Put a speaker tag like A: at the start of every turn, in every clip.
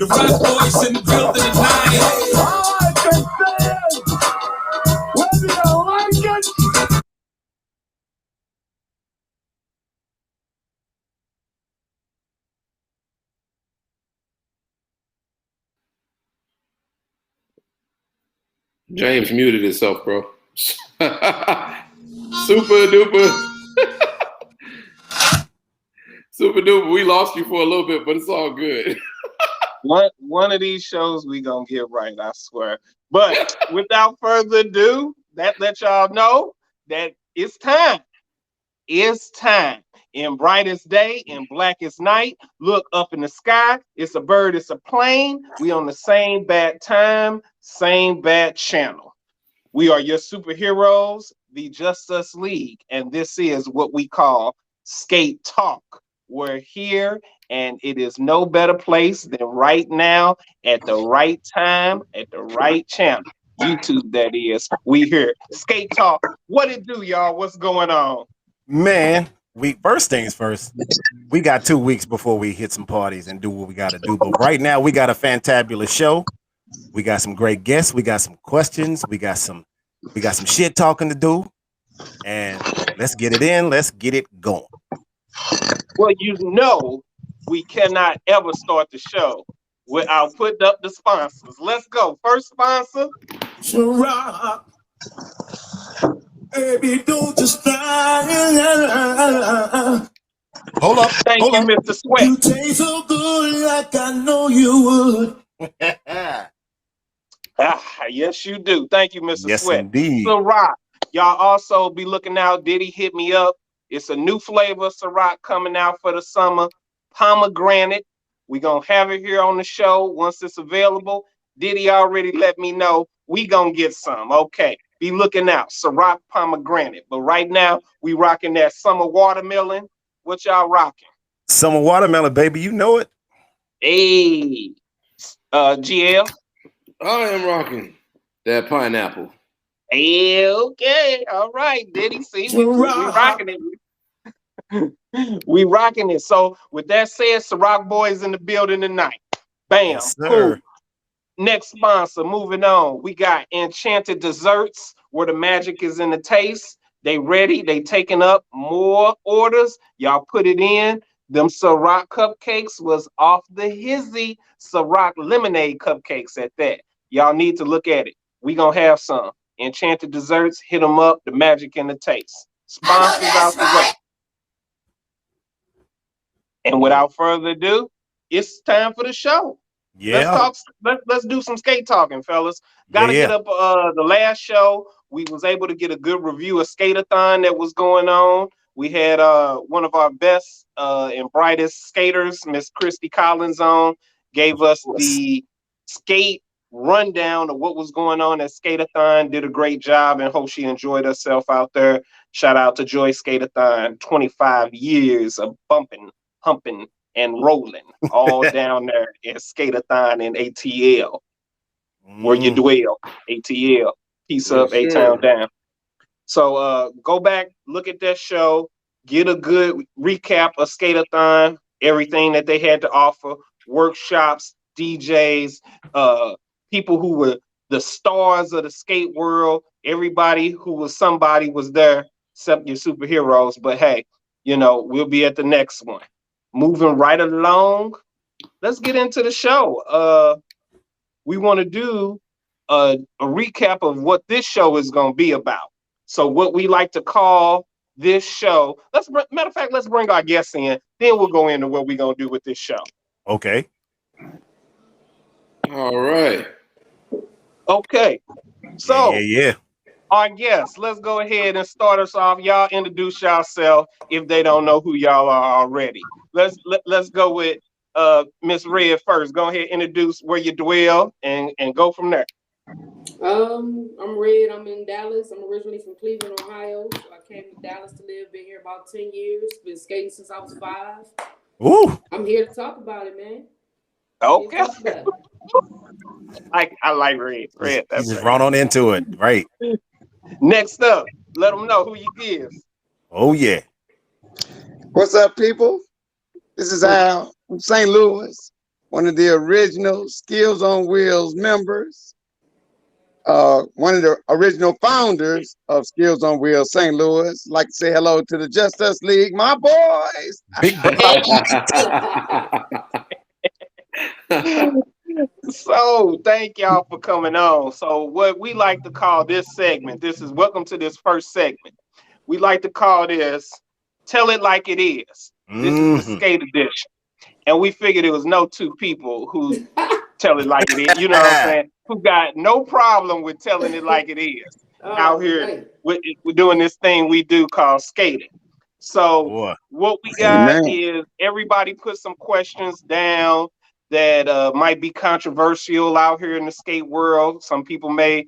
A: The rock boys in the building tonight.
B: Whether you like it.
C: James muted himself, bro. Super duper. Super duper. We lost you for a little bit, but it's all good.
D: One of these shows we gonna get right, I swear. But without further ado, that let y'all know that it's time. It's time. In brightest day, in blackest night, look up in the sky. It's a bird, it's a plane. We on the same bad time, same bad channel. We are your superheroes, the Just Us League, and this is what we call Skate Talk. We're here, and it is no better place than right now, at the right time, at the right channel. YouTube, that is. We here. Skate Talk. What it do, y'all? What's going on?
E: Man, first things first, we got 2 weeks before we hit some parties and do what we got to do. But right now, we got a fantabulous show. We got some great guests. We got some questions. We got some shit talking to do. And let's get it in. Let's get it going.
D: Well, you know, we cannot ever start the show without putting up the sponsors. Let's go. First sponsor.
A: Rock. Baby, don't just fly.
E: Hold up.
D: Thank you, Mr. Sweat.
A: You taste so good like I know you would.
D: Yes, you do. Thank you, Mr.
E: Yes,
D: Sweat.
E: indeed.
D: Ciroc. Y'all also be looking out. Diddy hit me up. It's a new flavor of Ciroc coming out for the summer. Pomegranate. We're going to have it here on the show once it's available. Diddy already let me know. We going to get some. Okay. Be looking out. Ciroc pomegranate. But right now, we rocking that summer watermelon. What y'all rocking?
E: Summer watermelon, baby. You know it.
D: Hey. GL.
C: I am rocking that pineapple.
D: Hey, okay. All right. Diddy, see, we rocking it. We rocking it. So with that said, Ciroc boys in the building tonight. Bam.
E: Yes, sir.
D: Cool. Next sponsor, moving on. We got Enchanted Desserts, where the magic is in the taste. They ready. They taking up more orders. Y'all put it in. Them Ciroc cupcakes was off the hizzy. Ciroc lemonade cupcakes at that. Y'all need to look at it. We gonna have some. Enchanted Desserts, hit them up. The magic in the taste. Sponsors out the way. And without further ado, it's time for the show.
E: Yeah.
D: Let's do some skate talking, fellas. Gotta get up the last show. We was able to get a good review of Skate-a-thon that was going on. We had one of our best and brightest skaters, Miss Christy Collins, on, gave us the skate rundown of what was going on at Skate-a-thon. Did a great job and hope she enjoyed herself out there. Shout out to Joy Skate-a-thon. 25 years of bumping, humping, and rolling all down there at Skate-a-thon in ATL, where you dwell. ATL, peace up, A-Town down. So go back, look at that show, get a good recap of Skate-a-thon, everything that they had to offer, workshops, DJs, people who were the stars of the skate world. Everybody who was somebody was there, except your superheroes. But hey, you know, we'll be at the next one. Moving right along, let's get into the show. We want to do a recap of what this show is going to be about. So what we like to call this show, matter of fact, let's bring our guests in, then we'll go into what we're going to do with this show.
E: Okay.
C: All right.
D: Okay. So
E: yeah.
D: Our guests, let's go ahead and start us off. Y'all introduce yourself if they don't know who y'all are already. Let's go with Miss Red first. Go ahead, introduce where you dwell and go from there.
F: I'm Red. I'm in Dallas. I'm originally from Cleveland, Ohio. So I came to Dallas to live. Been here about 10 years. Been skating since I was 5.
E: Ooh.
F: I'm here to talk about it, man.
D: Okay. I like Red. Red.
E: That's just run on into it, right?
D: Next up, let them know who you is.
E: Oh yeah.
G: What's up, people? This is Al from St. Louis.
B: one of the original Skills on Wheels members, one of the original founders of Skills on Wheels St. Louis. Like to say hello to the Just Us League, my boys.
E: Big bro.
D: So thank y'all for coming on. So what we like to call this segment, this is welcome to this first segment. We like to call this Tell It Like It Is. This is the skate edition. And we figured it was no two people who tell it like it is, you know what I'm saying? Who got no problem with telling it like it is out here we're doing this thing we do called skating. So what we got is everybody put some questions down that might be controversial out here in the skate world. Some people may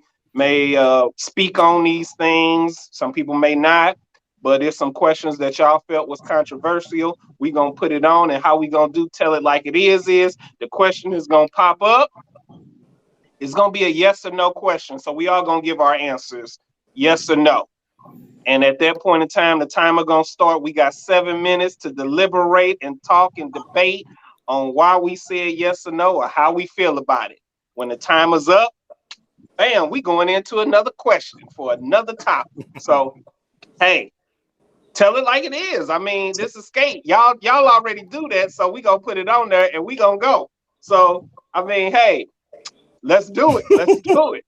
D: speak on these things. Some people may not. But there's some questions that y'all felt was controversial. We gonna put it on, and how we gonna do Tell It Like It is the question is gonna pop up. It's gonna be a yes or no question. So we all gonna give our answers, yes or no. And at that point in time, the timer gonna start. We got 7 minutes to deliberate and talk and debate on why we said yes or no or how we feel about it. When the timer's up, bam, we going into another question for another topic. So, hey, tell it like it is. I mean, this is skate. Y'all already do that, so we gonna put it on there and we gonna go. So, I mean, hey, let's do it. Let's do it.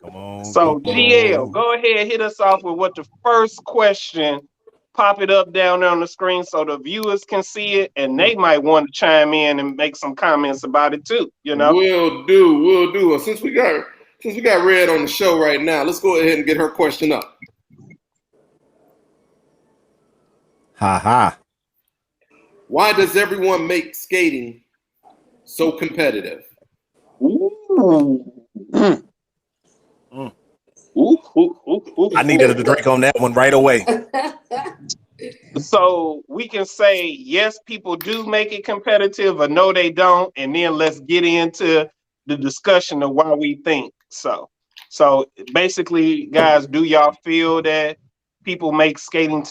E: Come on.
D: So, GL, go ahead, hit us off with what the first question. Pop it up down there on the screen so the viewers can see it, and they might want to chime in and make some comments about it too. You know,
C: Will do. Since we got Red on the show right now, let's go ahead and get her question up. Why does everyone make skating so competitive?
E: I needed a drink on that one right away.
D: So we can say, yes, people do make it competitive, or no, they don't. And then let's get into the discussion of why we think so. So basically, guys, do y'all feel that people make skating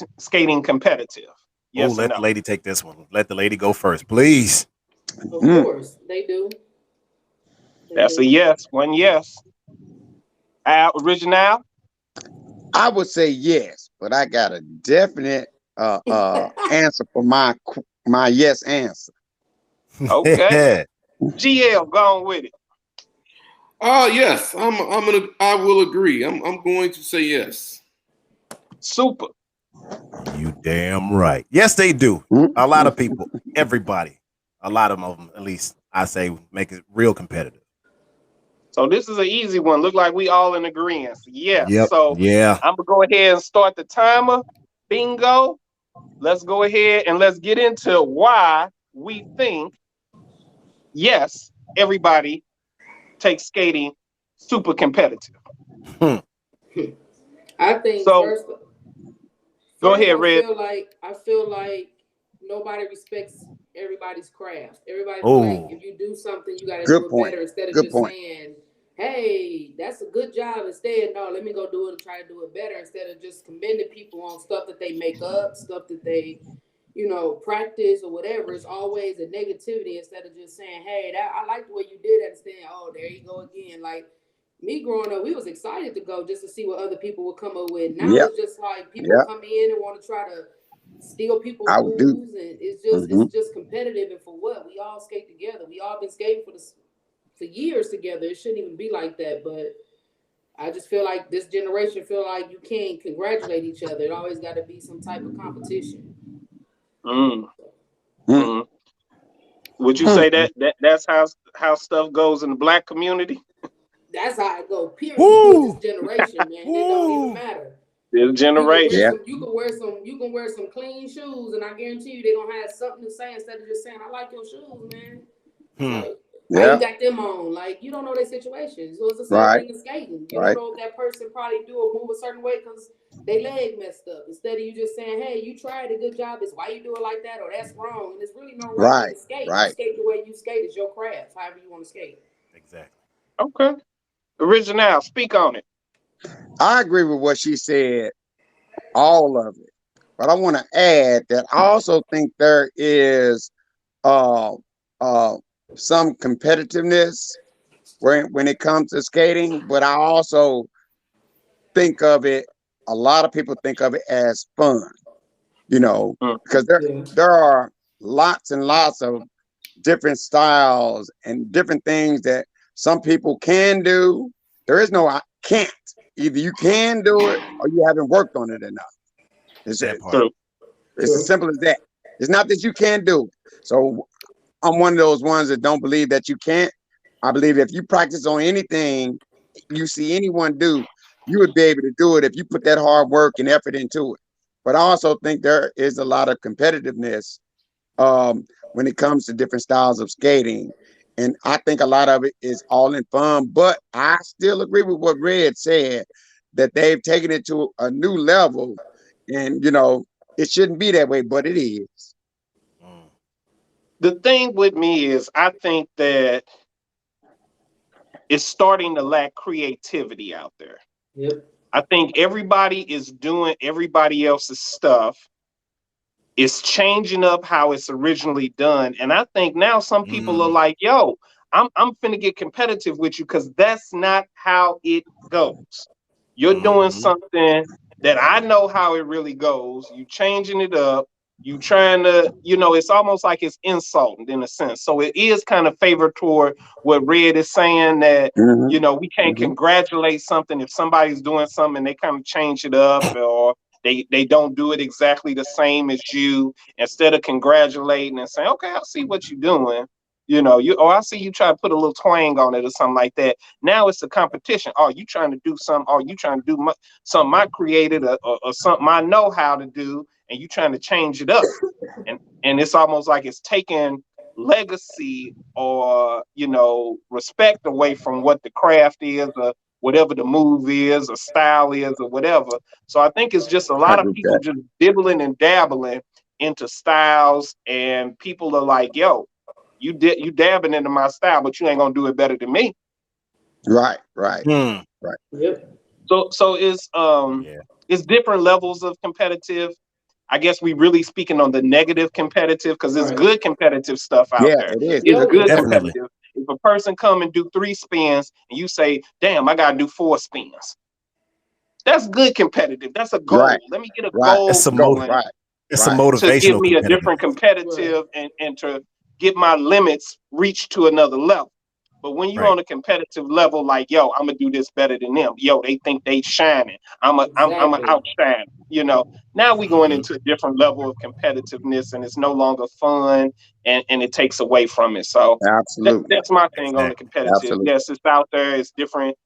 D: competitive? Yes or
E: let
D: no?
E: the lady take this one. Let the lady go first, please.
F: Of course, they do.
D: That's a yes. One yes. Original?
B: I would say yes, but I got a definite answer for my yes answer.
D: Okay. GL, go on with it.
C: Yes, I will agree. I'm going to say yes.
D: Super.
E: You damn right. Yes, they do. A lot of people, everybody, a lot of them, at least I say, make it real competitive.
D: So this is an easy one. Look like we all in agreement. Yes.
E: Yep.
D: So
E: yeah,
D: I'm gonna go ahead and start the timer. Bingo. Let's go ahead and let's get into why we think yes, everybody takes skating super competitive.
F: I think
D: so. Go ahead, Red.
F: I feel like nobody respects everybody's craft. Everybody feel like if you do something, you got to do it better instead of just saying, "Hey, that's a good job." Instead, no, let me go do it and try to do it better. Instead of just commending people on stuff that they make up, stuff that they, practice or whatever. It's always a negativity instead of just saying, "Hey, I like the way you did that." Instead, oh, there you go again. Like me growing up, we was excited to go just to see what other people would come up with. Now it's just like people come in and want to try to steal people's moves, and it's just competitive. And for what? We all skate together. We all been skating for years together. It shouldn't even be like that. But I just feel like this generation feel like you can't congratulate each other. It always got to be some type of competition.
D: Would you say that's how stuff goes in the Black community?
F: That's how it goes. Period. With this generation, man, it don't even matter.
D: This generation,
F: you can wear some clean shoes, and I guarantee you, they gonna have something to say instead of just saying, "I like your shoes, man." Like, why you got them on? Like, you don't know their situation. So it's the same thing as skating. You don't know if that person probably do a move a certain way because they leg messed up. Instead of you just saying, "Hey, you tried a good job. It's why you do it like that," or "That's wrong." And there's really no right way to skate. You skate the way you skate. It's your craft. However you want to skate.
E: Exactly.
D: Okay. Original, speak on it.
B: I agree with what she said, all of it. But I want to add that I also think there is some competitiveness when it comes to skating, but I also think of it, a lot of people think of it as fun, because there are lots and lots of different styles and different things that some people can do. There is no I can't. Either you can do it or you haven't worked on it enough. It's as simple as that. It's not that you can't do it. So I'm one of those ones that don't believe that you can't. I believe if you practice on anything you see anyone do, you would be able to do it if you put that hard work and effort into it. But I also think there is a lot of competitiveness when it comes to different styles of skating. And I think a lot of it is all in fun. But I still agree with what Red said, that they've taken it to a new level. And, it shouldn't be that way, but it is.
D: The thing with me is I think that it's starting to lack creativity out there.
F: Yep.
D: I think everybody is doing everybody else's stuff. It's changing up how it's originally done. And I think now some people are like, yo, I'm finna get competitive with you because that's not how it goes. You're doing something that I know how it really goes. You changing it up. You trying to, it's almost like it's insulting in a sense. So it is kind of favored toward what Red is saying, that, we can't congratulate something if somebody's doing something and they kind of change it up, or they don't do it exactly the same as you. Instead of congratulating and saying, okay, I see what you're doing. I see you try to put a little twang on it or something like that. Now it's a competition. Oh, you trying to do something? Oh, you trying to do something I created or something I know how to do, and you trying to change it up. And it's almost like it's taking legacy or, respect away from what the craft is or whatever the move is or style is or whatever. So I think it's just a lot of people just dibbling and dabbling into styles, and people are like, yo, you dabbing into my style, but you ain't gonna do it better than me.
B: Right.
F: Yep.
D: So it's different levels of competitive. I guess we really speaking on the negative competitive, because there's good competitive stuff out there.
B: It is.
D: It's good
E: Definitely.
D: competitive. If a person come and do 3 spins and you say, damn, I gotta do 4 spins. That's good competitive. That's a goal.
B: Right.
D: Let me get a goal.
E: It's a It's a
D: to
E: motivational
D: give me a
E: competitive.
D: different competitive and to get my limits reached to another level. But when you're on a competitive level, like, yo, I'm gonna do this better than them. Yo, they think they shining. I'm a outshine. Now we going into a different level of competitiveness, and it's no longer fun, and it takes away from it. So
B: absolutely,
D: that's my thing on the competitive.
B: Absolutely.
D: Yes, it's out there. It's different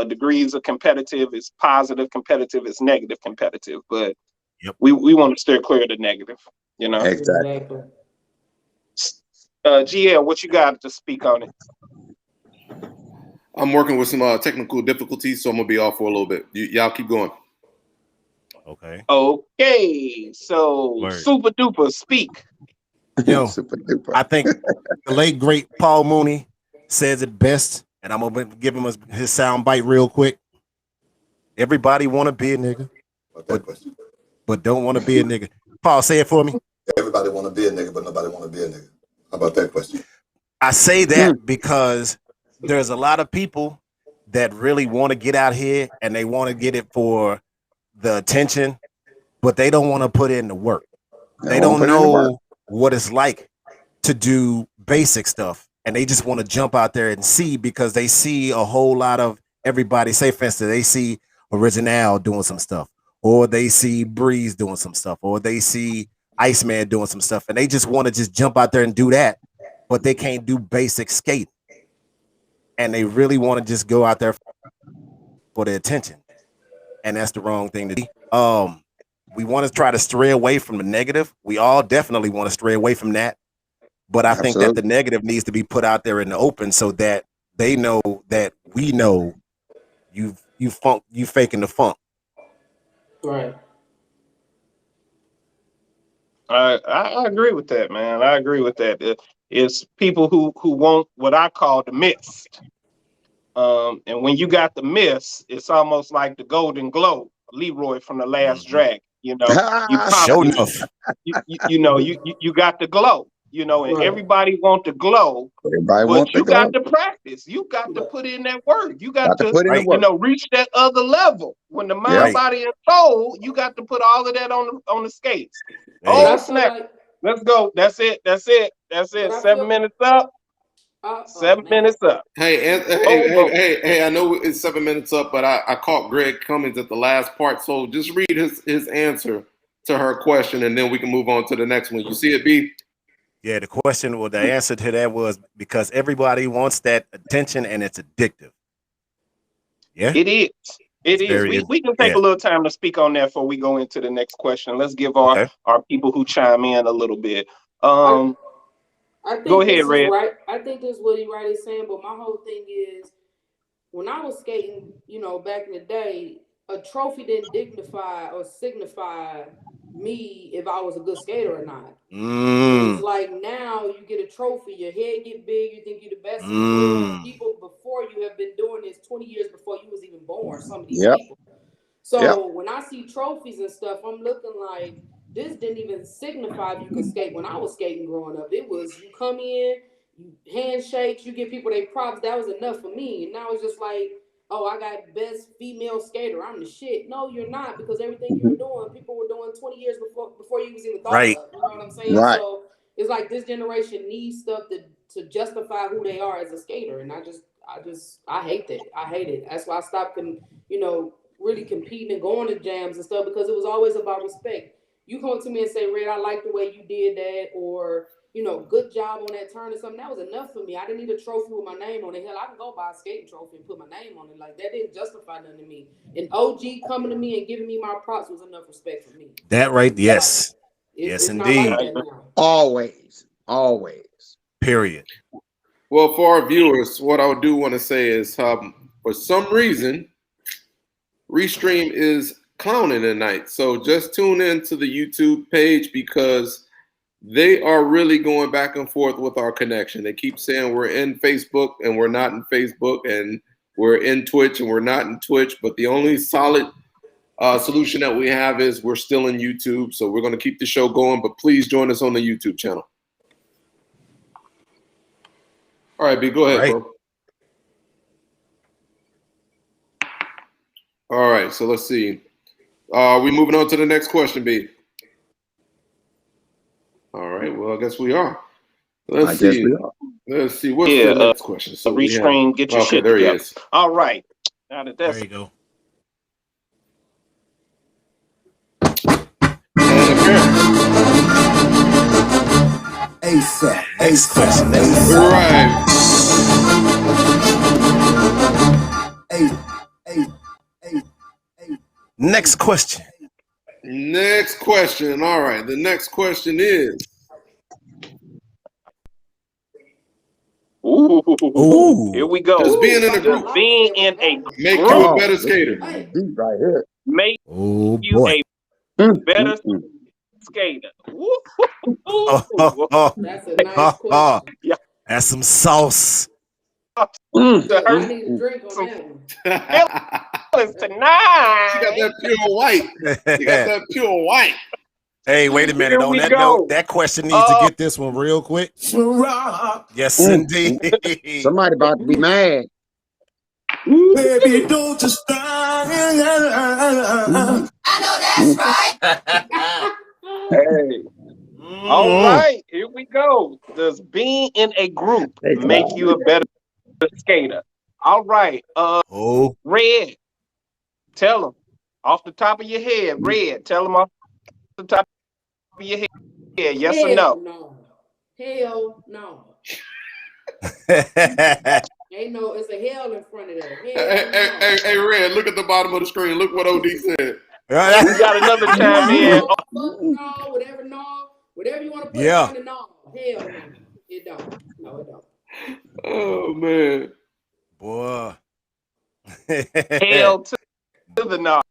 D: degrees of competitive. It's positive competitive. It's negative competitive. But we want to steer clear of the negative.
B: Exactly.
D: GL, what you got to speak on it?
C: I'm working with some technical difficulties, so I'm gonna be off for a little bit. Y'all keep going.
D: Okay. So super duper, speak.
B: Super duper.
E: I think the late great Paul Mooney says it best, and I'm gonna give him his sound bite real quick. Everybody want to be a nigga, but don't want to be a nigga. Paul, say it for me.
G: Everybody want to be a nigga, but nobody want to be a nigga. How about that question?
E: I say that because there's a lot of people that really want to get out here and they want to get it for the attention, but they don't want to put in the work. They don't know what it's like to do basic stuff, and they just want to jump out there and see, because they see a whole lot of everybody. Say, for instance, they see Original doing some stuff, or they see Breeze doing some stuff, or they see Iceman doing some stuff, and they just want to just jump out there and do that, but they can't do basic skate, and they really want to just go out there for the attention, and that's the wrong thing to do. We want to try to stray away from the negative. We all definitely want to stray away from that, but I think that the negative needs to be put out there in the open so that they know that we know you faking the funk.
F: Right.
D: I agree with that, man. I agree with that. It's people who want what I call the mist. And when you got the mist, it's almost like the Golden Globe, Leroy from The Last Dragon. You know, you
E: Show
D: constantly,
E: enough.
D: you got the glow. You know, and everybody want the glow.
B: Everybody
D: But
B: wants to
D: you
B: go.
D: got to practice. You got to put in that work. You got to
B: put in the work.
D: reach that other level. When the mind, body, and soul, you got to put all of that on the skates.
E: Hey.
D: Oh snap! Let's go. That's it. 7 minutes up. 7 minutes up.
C: Hey, I know it's 7 minutes up, but I caught Greg Cummings at the last part. So just read his answer to her question, and then we can move on to the next one. You see it, B?
E: Yeah, the answer to that was because everybody wants that attention and it's addictive. Yeah,
D: it is. It is. We can take a little time to speak on that before we go into the next question. Let's give our people who chime in a little bit.
F: I think
D: go ahead, Red.
F: Right. I think this is what he right is saying, but my whole thing is when I was skating, back in the day, a trophy didn't dignify or signify me if I was a good skater or not. It's like now you get a trophy, your head get big, you think you're the best in the world. People before you have been doing this 20 years before you was even born, some of these people. So when I see trophies and stuff, I'm looking like this didn't even signify if you could skate. When I was skating growing up, it was you come in, you handshakes, you give people their props. That was enough for me. And now it's just like, oh, I got best female skater. I'm the shit. No, you're not, because everything you were doing, people were doing 20 years before you was even thought of. You know what I'm saying?
B: Right.
F: So it's like this generation needs stuff to justify who they are as a skater. And I hate that. I hate it. That's why I stopped really competing and going to jams and stuff, because it was always about respect. You come to me and say, Red, I like the way you did that, or good job on that turn or something. That was enough for me. I didn't need a trophy with my name on it. Hell, I can go buy a skating trophy and put my name on it. Like, that didn't justify nothing to me. And OG coming to me and giving me my props was enough respect for me.
E: That right? Yes.
F: It's
E: indeed.
F: not like that now.
B: Always.
E: Period.
C: Well, for our viewers, what I do want to say is, for some reason, Restream is clowning tonight. So just tune in to the YouTube page, because they are really going back and forth with our connection. They keep saying we're in Facebook and we're not in Facebook, and we're in Twitch and we're not in Twitch. But the only solid solution that we have is we're still in YouTube. So we're going to keep the show going, but please join us on the YouTube channel. All right, B, go ahead, bro. All right, so let's see. We moving on to the next question, B. All right, well, I guess we are. Let's see. What's the next question?
D: So Restream, get your shit together. He is. All right. Now that that's
E: there you go.
A: ASAP.
E: Next question.
C: Right.
E: Next question.
C: Next question. All right. The next question is.
D: Ooh. Here we go.
C: Just being in a group.
D: Being in a group.
C: Make you a better skater.
B: Right here.
D: Make you a better skater.
F: That's a nice question.
D: Yeah.
E: That's some sauce.
F: I need a drink on that one.
D: Tonight.
C: She got that pure white. She got that pure white.
E: Hey, wait a minute. On that note, that question needs to get this one real quick. Yes, indeed.
B: Somebody about to be mad.
A: Baby, don't you stop.
H: I know that's right.
D: Hey. All right, here we go. Does being in a group make you a better skater? All right. Red, tell them off the top of your head. Red, tell them off the top of your head. Yes or no?
F: Hell no. Ain't no, it's a hell in front of that.
C: Hey, Red, look at the bottom of the screen. Look what OD said.
D: We got another chime in.
F: Whatever you want to put on the no. Hell no. It don't. No, it don't.
C: Oh, man.
E: Boy.
D: Hell to the no.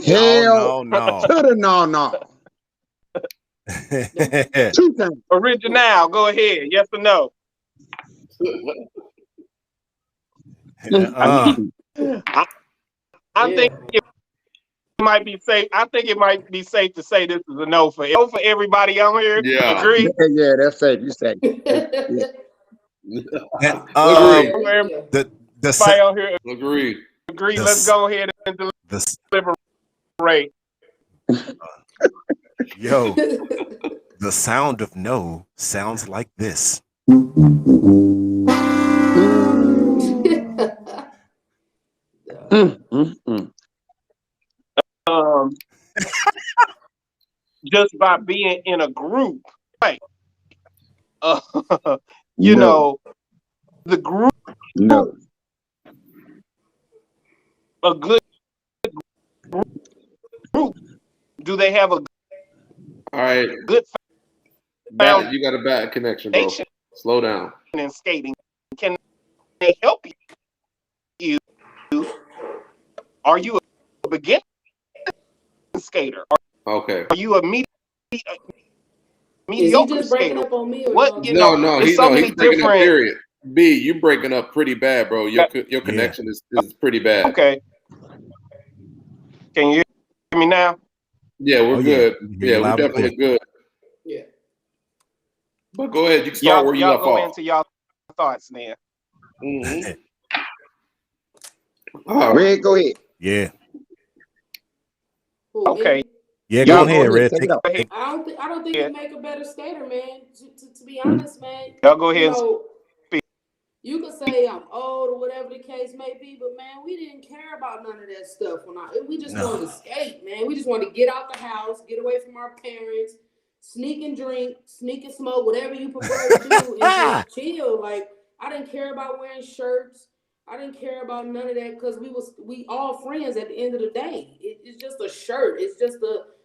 B: Hell
E: no.
B: to the no. Two times.
D: Original, go ahead. Yes or no? I think it might be safe. I think it might be safe to say this is a no for everybody on here.
C: Yeah.
D: Agree?
B: Yeah, that's safe. You said. Yeah.
C: Agreed.
E: The
D: Everybody on here
C: Agreed.
D: agree. Let's go ahead and deliberate.
E: Yo, the sound of no sounds like this.
D: Just by being in a group, right? You know, the group.
B: No.
D: A good group. Do they have a
C: All right?
D: Good.
C: You got a bad connection, bro. Slow down.
D: In skating, can they help you? Are you a beginner skater?
C: Okay.
D: Are you a mediocre skater?
F: Up on me
D: what
C: no,
D: he's
C: breaking up. Period. B, you breaking up pretty bad, bro. Your connection is pretty bad.
D: Okay. Can you hear me now?
C: Yeah, we're good. Yeah, we're definitely good.
F: Yeah.
C: But go ahead. You can start where you left
D: go
C: off.
D: into y'all thoughts now.
B: Red, go ahead.
E: Yeah.
D: Okay.
E: Yeah, go ahead, Red.
F: I don't think it make a better skater, man. To be honest, man.
D: Y'all go ahead.
F: You could say I'm old or whatever the case may be, but man, we didn't care about none of that stuff we just wanted to skate, man. We just wanted to get out the house, get away from our parents, sneak and drink, sneak and smoke, whatever you prefer to do, and just chill. Like, I didn't care about wearing shirts. I didn't care about none of that because we all friends at the end of the day. It's just a shirt. It's just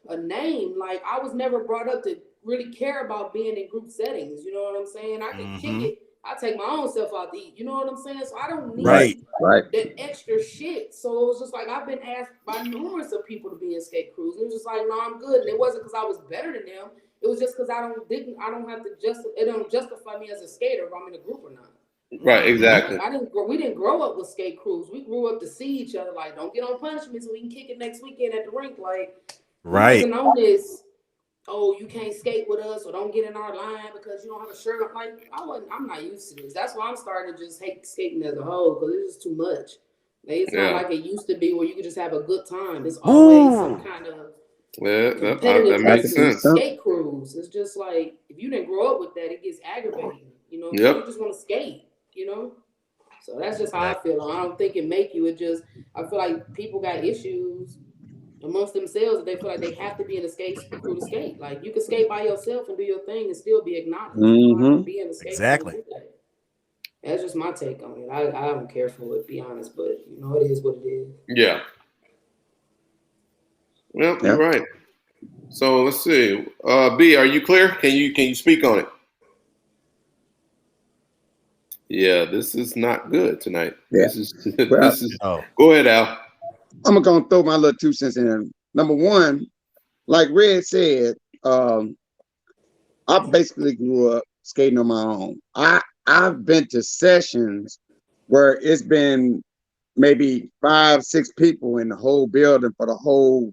F: a name. Like, I was never brought up to really care about being in group settings. You know what I'm saying? I can kick it. I take my own self out to eat. You know what I'm saying? So I don't need that extra shit. So it was just like, I've been asked by numerous of people to be in skate crews. It was just like, no, I'm good. And it wasn't because I was better than them. It was just because I don't have to it don't justify me as a skater if I'm in a group or not.
C: Right, exactly.
F: We didn't grow up with skate crews. We grew up to see each other. Like, don't get on punishment so we can kick it next weekend at the rink. Like,
E: right.
F: We wasn't on this. Oh, you can't skate with us, or don't get in our line because you don't have a shirt. I'm not used to this. That's why I'm starting to just hate skating as a whole because it's just too much. Like, it's not like it used to be where you could just have a good time. It's always some kind of competitive
C: makes sense.
F: Skate crews. It's just like, if you didn't grow up with that, it gets aggravating. You know, you just want to skate. You know, so that's just how I feel. I don't think it make you. I feel like people got issues amongst themselves. They feel like they have to be in a skate crew to skate. Like, you can skate by yourself and do your thing and still be acknowledged. You don't have to be in a skate crew. That's just my take on it. I don't care for it, to be honest, but you know, it is what it is.
C: Yeah. Well, you're right. So let's see. B, are you clear? Can you speak on it? Yeah, this is not good tonight. Yeah. This is Go ahead, Al.
B: I'm gonna throw my little 2 cents in. Number one, like Red said, I basically grew up skating on my own. I've been to sessions where it's been maybe 5, 6 people in the whole building for the whole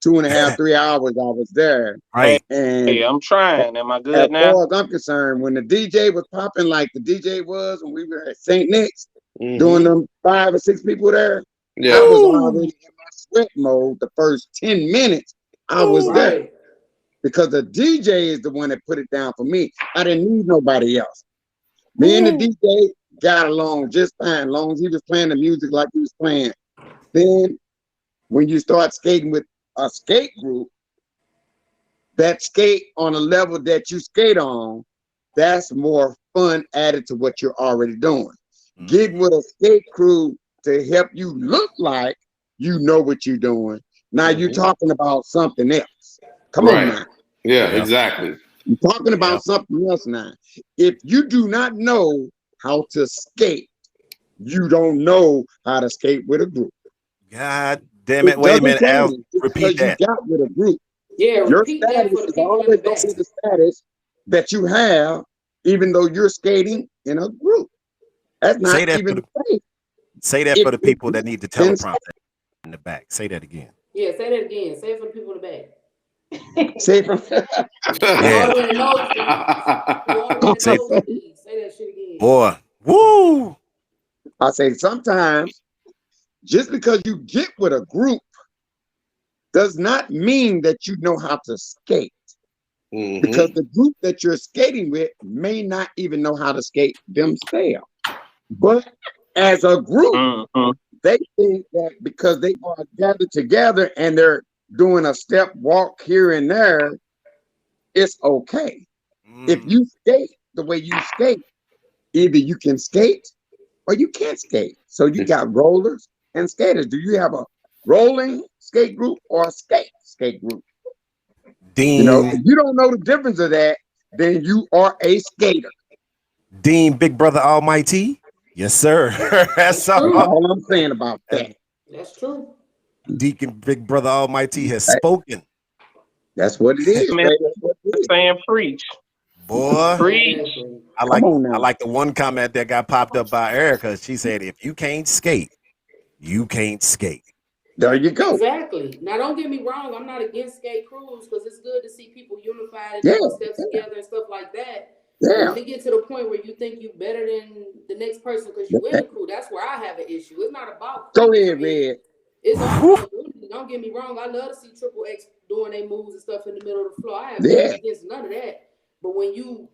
B: 2.5, 3 hours I was there.
E: Right.
B: And
D: hey, I'm trying. Am I good now?
B: As far as I'm concerned, when the DJ was popping like the DJ was when we were at St. Nick's, doing them 5 or 6 people there, I was already in my sweat mode the first 10 minutes I was there. Because the DJ is the one that put it down for me. I didn't need nobody else. Me and the DJ got along just fine, as long as he was playing the music like he was playing. Then when you start skating with a skate group that skate on a level that you skate on, that's more fun added to what you're already doing. Get with a skate crew to help you look like you know what you're doing. Now you're talking about something else. Come on now.
C: Yeah, exactly.
B: You're talking about something else now. If you do not know how to skate, you don't know how to skate with a group.
E: God damn it. Wait a minute, Al. Repeat that.
B: You got with a group.
F: Yeah,
B: your status is always going to be the status that you have, even though you're skating in a group. That's not even the same.
E: Say that for the people that need the teleprompter in the back. Say that again.
F: Yeah, say that again. Say it for the people in the back.
B: Say from
E: Yeah.
F: Say that shit again.
E: Boy. Woo.
B: I say sometimes just because you get with a group does not mean that you know how to skate. Because the group that you're skating with may not even know how to skate themselves. But as a group, they think that because they are gathered together and they're doing a step walk here and there, it's okay. If you skate the way you skate, either you can skate or you can't skate. So you got rollers and skaters. Do you have a rolling skate group or a skate group?
E: Dean,
B: you know, if you don't know the difference of that, then you are a skater.
E: Dean, Big Brother Almighty. Yes, sir. That's
B: all I'm saying about that.
F: That's true.
E: Deacon Big Brother Almighty has spoken.
B: That's what it is.
D: Saying preach.
E: Boy.
D: Preach.
E: I like the one comment that got popped up by Erica. She said, if you can't skate, you can't skate.
B: There you go.
F: Exactly. Now, don't get me wrong. I'm not against skate crews because it's good to see people unified and taking steps together and stuff like that.
B: Yeah.
F: When it gets to the point where you think you're better than the next person because you're in a crew, that's where I have an issue. It's not about
B: go ahead, Red.
F: It's all about unity. Don't get me wrong. I love to see Triple X doing their moves and stuff in the middle of the floor. I have nothing against none of that. But when you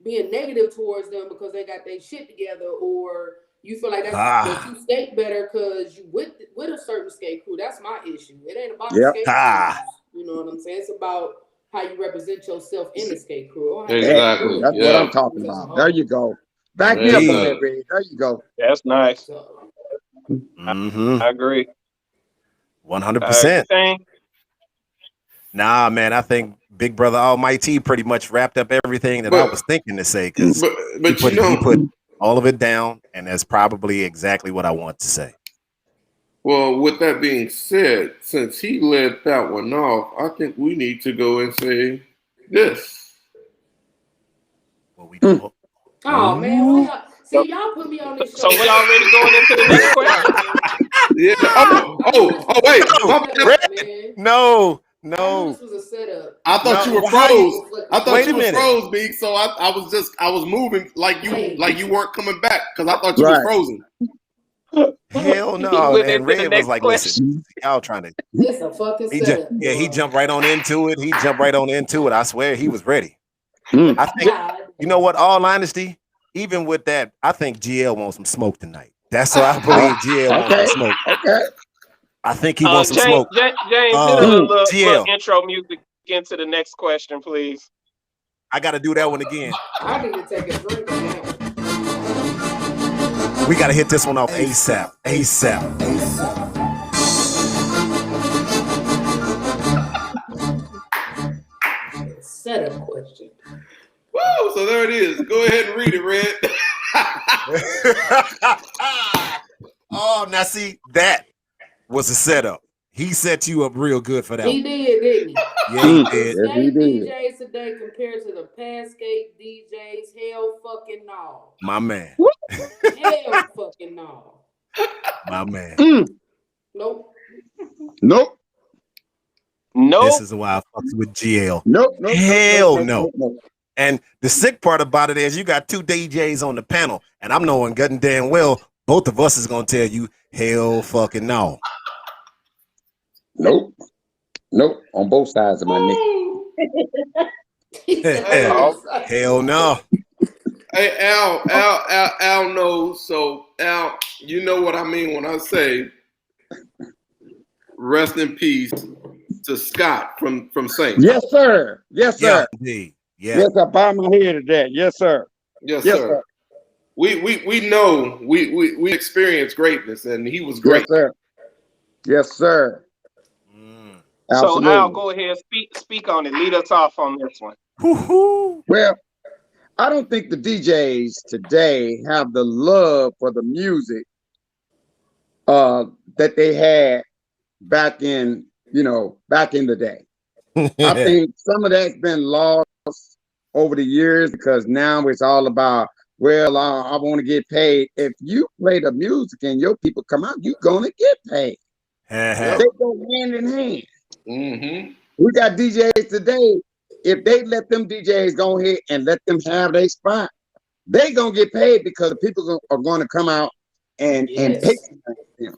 F: being negative towards them because they got their shit together, or you feel like that you skate better because you with a certain skate crew, that's my issue. It ain't about the skate crews. You know what I'm saying? It's about how you represent yourself in the skate crew.
C: Exactly.
B: That's what I'm talking about. There you go. Back me up on that, Red. There you go.
D: That's nice.
E: Mm-hmm.
D: I agree.
E: 100%. Nah, man, I think Big Brother Almighty pretty much wrapped up everything that I was thinking to say, because he put all of it down, and that's probably exactly what I want to say.
C: Well, with that being said, since he led that one off, I think we need to go and say this.
F: What we do? Oh man, y'all put me on this show.
D: So we already going into the next question.
C: Yeah. Oh, wait.
E: No.
F: This was a setup.
C: I thought you were froze. I thought you were froze, Big. So I was moving like you weren't coming back because I thought you was frozen.
E: Hell no. And Red was like, listen, y'all trying to.
F: It's a fucking setup.
E: He jumped right on into it. I swear he was ready. I think, you know what, all honesty, even with that, I think GL wants some smoke tonight. That's what I believe. GL wants some smoke.
B: Okay.
E: I think he wants some smoke.
D: James, hit a little intro music into the next question, please.
E: I got to do that one again.
F: I need to take a drink now.
E: We got to hit this one off ASAP.
F: Setup question.
C: Woo! So there it is. Go ahead and read it, Red.
E: Oh, now see, that was a setup. He set you up real good for that.
F: He did, didn't he?
E: Yeah, he did.
F: Skate DJs today compared to the past skate DJs, hell fucking no.
E: My man.
F: Hell fucking no.
E: My man.
F: Nope.
E: This is why I fucks with GL. Hell no. And the sick part about it is you got two DJs on the panel, and I'm knowing good and damn well both of us is gonna tell you hell fucking no.
B: Nope. On both sides of my neck.
E: Hell no.
C: Hey, Al knows. So Al, you know what I mean when I say rest in peace to Scott from Saint.
B: Yes, sir.
E: Yeah, indeed. Yeah.
B: Yes, I bow my head to that. Yes, sir.
C: Yes, sir. We know we experienced greatness, and he was great.
B: Yes, sir.
D: So Al, go ahead, speak on it. Lead us off on this one.
B: Well, I don't think the DJs today have the love for the music that they had back in the day. I think some of that's been lost over the years because now it's all about, well, I want to get paid. If you play the music and your people come out, you're gonna get paid. They go hand in hand.
C: Mm-hmm.
B: We got DJs today. If they let them DJs go ahead and let them have their spot, they gonna get paid because people are going to come out and patronize them.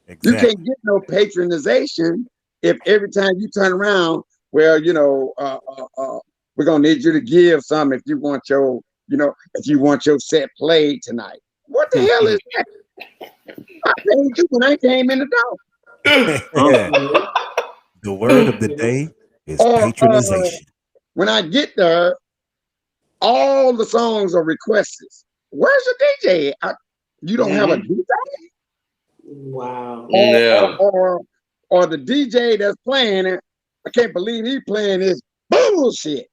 B: Exactly. You can't get no patronization if every time you turn around, well, you know, we're gonna need you to give some if you want your, you know, if you want your set played tonight. What the hell is that? I paid you when I came in the door.
E: The word of the day is patronization.
B: When I get there, all the songs are requested. Where's your DJ? You don't have a DJ?
F: Wow.
B: Or the DJ that's playing it, I can't believe he's playing this bullshit.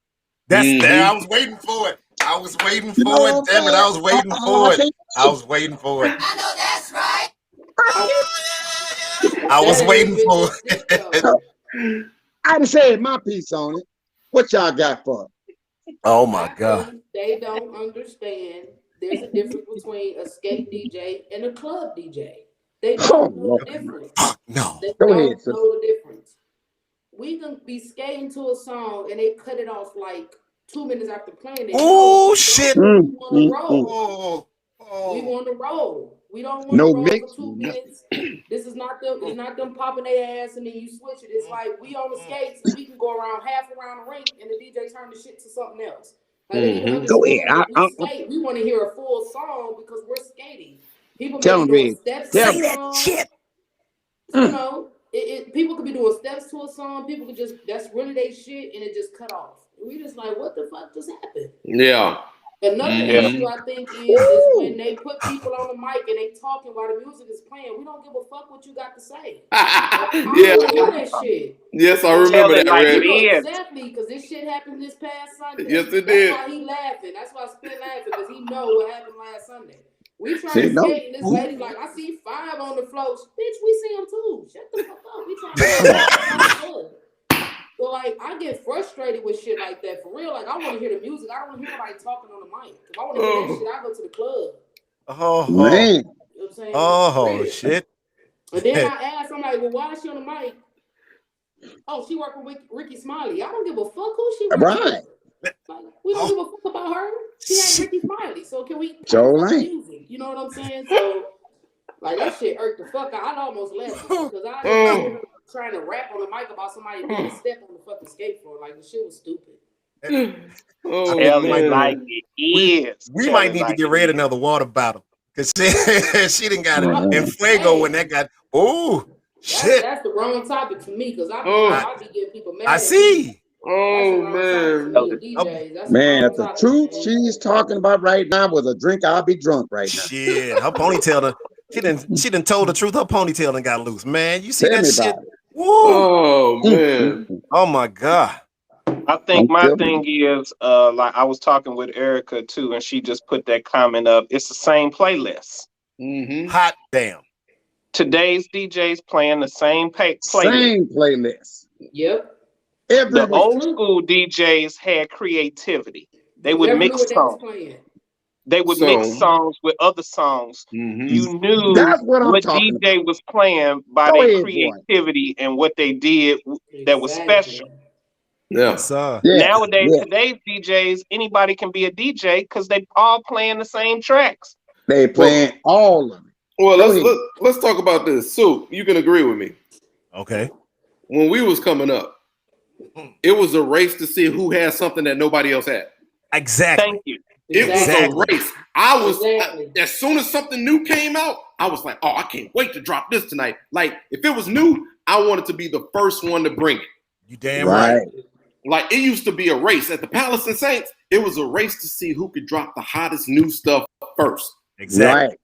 E: That's there. I was waiting for it. I was waiting for it. Damn it, I was waiting for it. I was waiting for it.
H: I know that's right.
E: I was waiting for it.
B: I done said my piece on it. What y'all got for it?
E: Oh my God.
F: They don't understand there's a difference between a skate DJ and a club DJ. They don't know the difference.
E: No.
F: They don't know the difference. We can be skating to a song and they cut it off like 2 minutes after playing it.
E: Oh shit.
F: We want to roll. We want to roll. We don't want to roll for 2 minutes. This is not them. It's not them popping their ass and then you switch it. It's like we on the skates and we can go around half around the rink and the DJ turn the shit to something else. Like they need to understand we skate. We want to hear a full song because we're skating. People may be doing steps to a song. You know, people could be doing steps to a song. People could just, that's really their shit, and it just cut off. And we just like, what the fuck just happened?
C: Yeah.
F: Another issue I think is when they put people on the mic and they talking while the music is playing. We don't give a fuck what you got to say. I don't hear that shit.
C: Yes, I remember that.
F: Like exactly, because this shit happened this past Sunday.
C: Yes, it did.
F: That's why he laughing. That's why Spin laughing, because he know what happened last Sunday. We trying to skate, and this lady like, I see 5 on the floor. Bitch, we see them too. Shut the fuck up. We trying to So like, I get frustrated with shit like that for real. Like, I want to hear the music. I don't want to hear nobody talking on the mic. If I want to hear that shit, I go to the club.
E: Oh
B: man.
F: You know what I'm saying?
E: Oh shit.
F: And then I ask, I'm like, well, why is she on the mic? Oh, she working with Ricky Smiley. I don't give a fuck who she working with. Like, we don't give a fuck about her. She ain't Ricky Smiley. So can we music? You know what I'm saying? So like that shit irked the fuck out. I'd almost left because I was trying to rap on the mic about somebody doing a step on the fucking skate floor. Like the shit was stupid.
D: Like it is.
E: We might need to get rid of another water bottle because she didn't got it in fuego when that got. Oh shit!
F: That's the wrong topic for me because I be getting people mad.
E: I see.
C: Oh man,
B: man! If the truth she's talking about right now was a drink, I'll be drunk right now.
E: Shit, her ponytail. She didn't told the truth. Her ponytail and got loose. Man, you see that shit? Woo.
C: Oh man!
E: Oh my God!
D: I think my thing is, like I was talking with Erica too, and she just put that comment up. It's the same playlist.
E: Hot damn!
D: Today's DJs playing the same playlist.
B: Same playlist.
F: Yep.
D: The old school DJs had creativity. They would mix songs. They would mix songs with other songs. You knew what DJ was playing by their creativity and what they did that was special.
C: Yeah.
D: Nowadays, today's DJs, anybody can be a DJ because they all playing the same tracks.
B: They playing all of it.
C: Well, let's talk about this. Sue, you can agree with me.
E: Okay.
C: When we was coming up, it was a race to see who had something that nobody else had.
E: Exactly.
D: Thank you.
C: It was a race. I was as soon as something new came out, I was like, "Oh, I can't wait to drop this tonight." Like, if it was new, I wanted to be the first one to bring it.
E: You damn right.
C: Like, it used to be a race at the Palace and Saints. It was a race to see who could drop the hottest new stuff first.
E: Exactly. Right.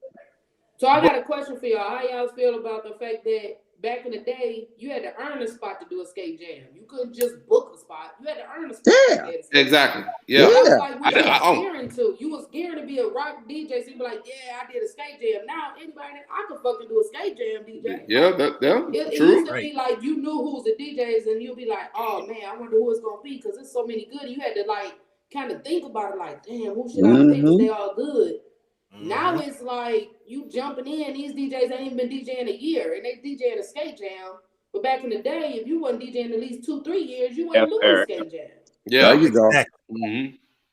F: So I got a question for y'all. How y'all feel about the fact that back in the day, you had to earn a spot to do a skate jam. You couldn't just book a spot. You had to earn a spot.
B: Yeah,
C: exactly. Yeah.
F: You was gearing to be a rock DJ. So you be like, yeah, I did a skate jam. Now anybody, I could fucking do a skate jam DJ.
C: Yeah,
F: it used to be like you knew who was the DJs, and you'd be like, oh man, I wonder who it's gonna be because there's so many good. You had to like kind of think about it, like, damn, who should I pick? They all good. Now it's like you jumping in. These DJs ain't even been DJing a year, and they DJing a skate jam. But back in the day, if you wasn't DJing at least 2-3 years, you wasn't doing a skate jam.
B: Yeah, there you go.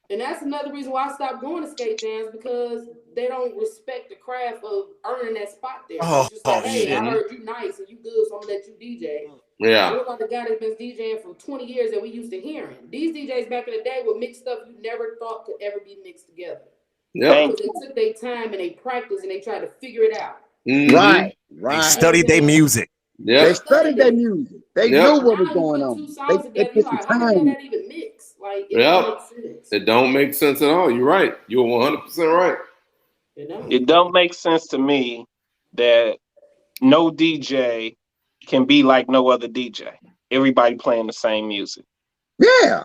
F: And that's another reason why I stopped going to skate jams, because they don't respect the craft of earning that spot there. It's just like, hey, I heard you nice and you good, so I'm gonna let you DJ.
C: Yeah.
F: What about the guy that's been DJing for 20 years that we used to hearing? These DJs back in the day would mix stuff you never thought could ever be mixed together. Yeah. Because they took their time and they practiced and they tried to figure it out.
B: Right.
E: They studied their music.
B: Yeah. They studied their music. They knew what was going on.
F: Two songs together, you're like, how did that even mix? Like, it don't make sense.
C: It don't make sense at all. You're right. You're 100% right.
D: It don't make sense to me that no DJ can be like no other DJ. Everybody playing the same music.
B: Yeah.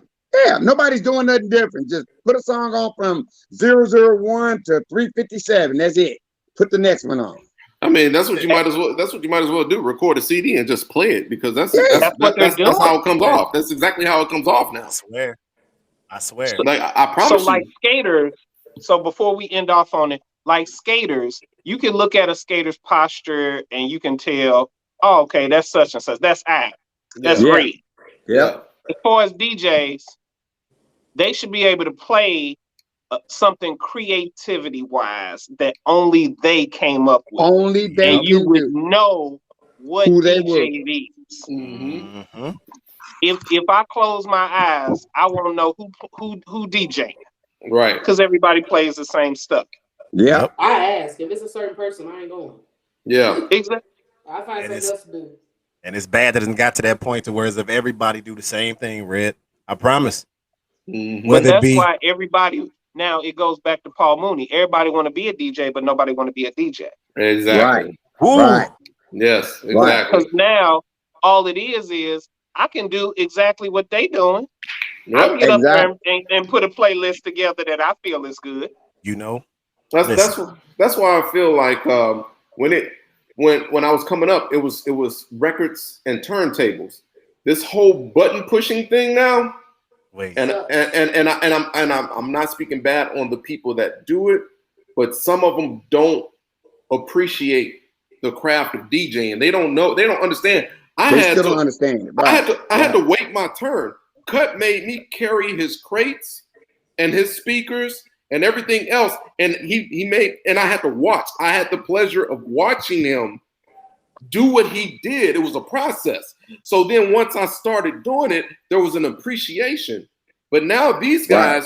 B: Nobody's doing nothing different. Just put a song on from 001 to 357. That's it. Put the next one on.
C: I mean, that's what you might as well. That's what you might as well do. Record a CD and just play it, because that's how it comes off. That's exactly how it comes off now.
E: I swear.
D: So,
C: like I promise.
D: So, like skaters. So before we end off on it, like skaters, you can look at a skater's posture and you can tell, oh, okay, that's such and such. That's act. That's great.
B: Yeah.
D: As far as DJs, they should be able to play something creativity-wise that only they came up with.
B: Only they
D: and you would know what
B: who they
D: DJ it is. Mm-hmm. If I close my eyes, I won't know who DJing.
C: Right.
D: Because everybody plays the same stuff.
B: Yeah.
F: I ask. If it's a certain person, I ain't going.
C: Yeah.
D: Exactly.
F: I find something else to do.
E: And it's bad that it got to that point to where if everybody do the same thing, Red, I promise.
D: But that's why everybody, now it goes back to Paul Mooney. Everybody want to be a DJ, but nobody want to be a DJ.
C: Exactly.
B: Right.
C: Yes, exactly.
D: Because now all it is I can do exactly what they doing. I can get up there and put a playlist together that I feel is good.
E: You know,
C: that's why I feel like when I was coming up, it was records and turntables. This whole button pushing thing now. And I'm not speaking bad on the people that do it, but some of them don't appreciate the craft of DJing. They don't know. They don't understand.
B: They still don't understand it. Right.
C: I had to wait my turn. Cut made me carry his crates and his speakers and everything else, and I had to watch. I had the pleasure of watching him do what he did. It was a process. So then once I started doing it, there was an appreciation. But now these guys,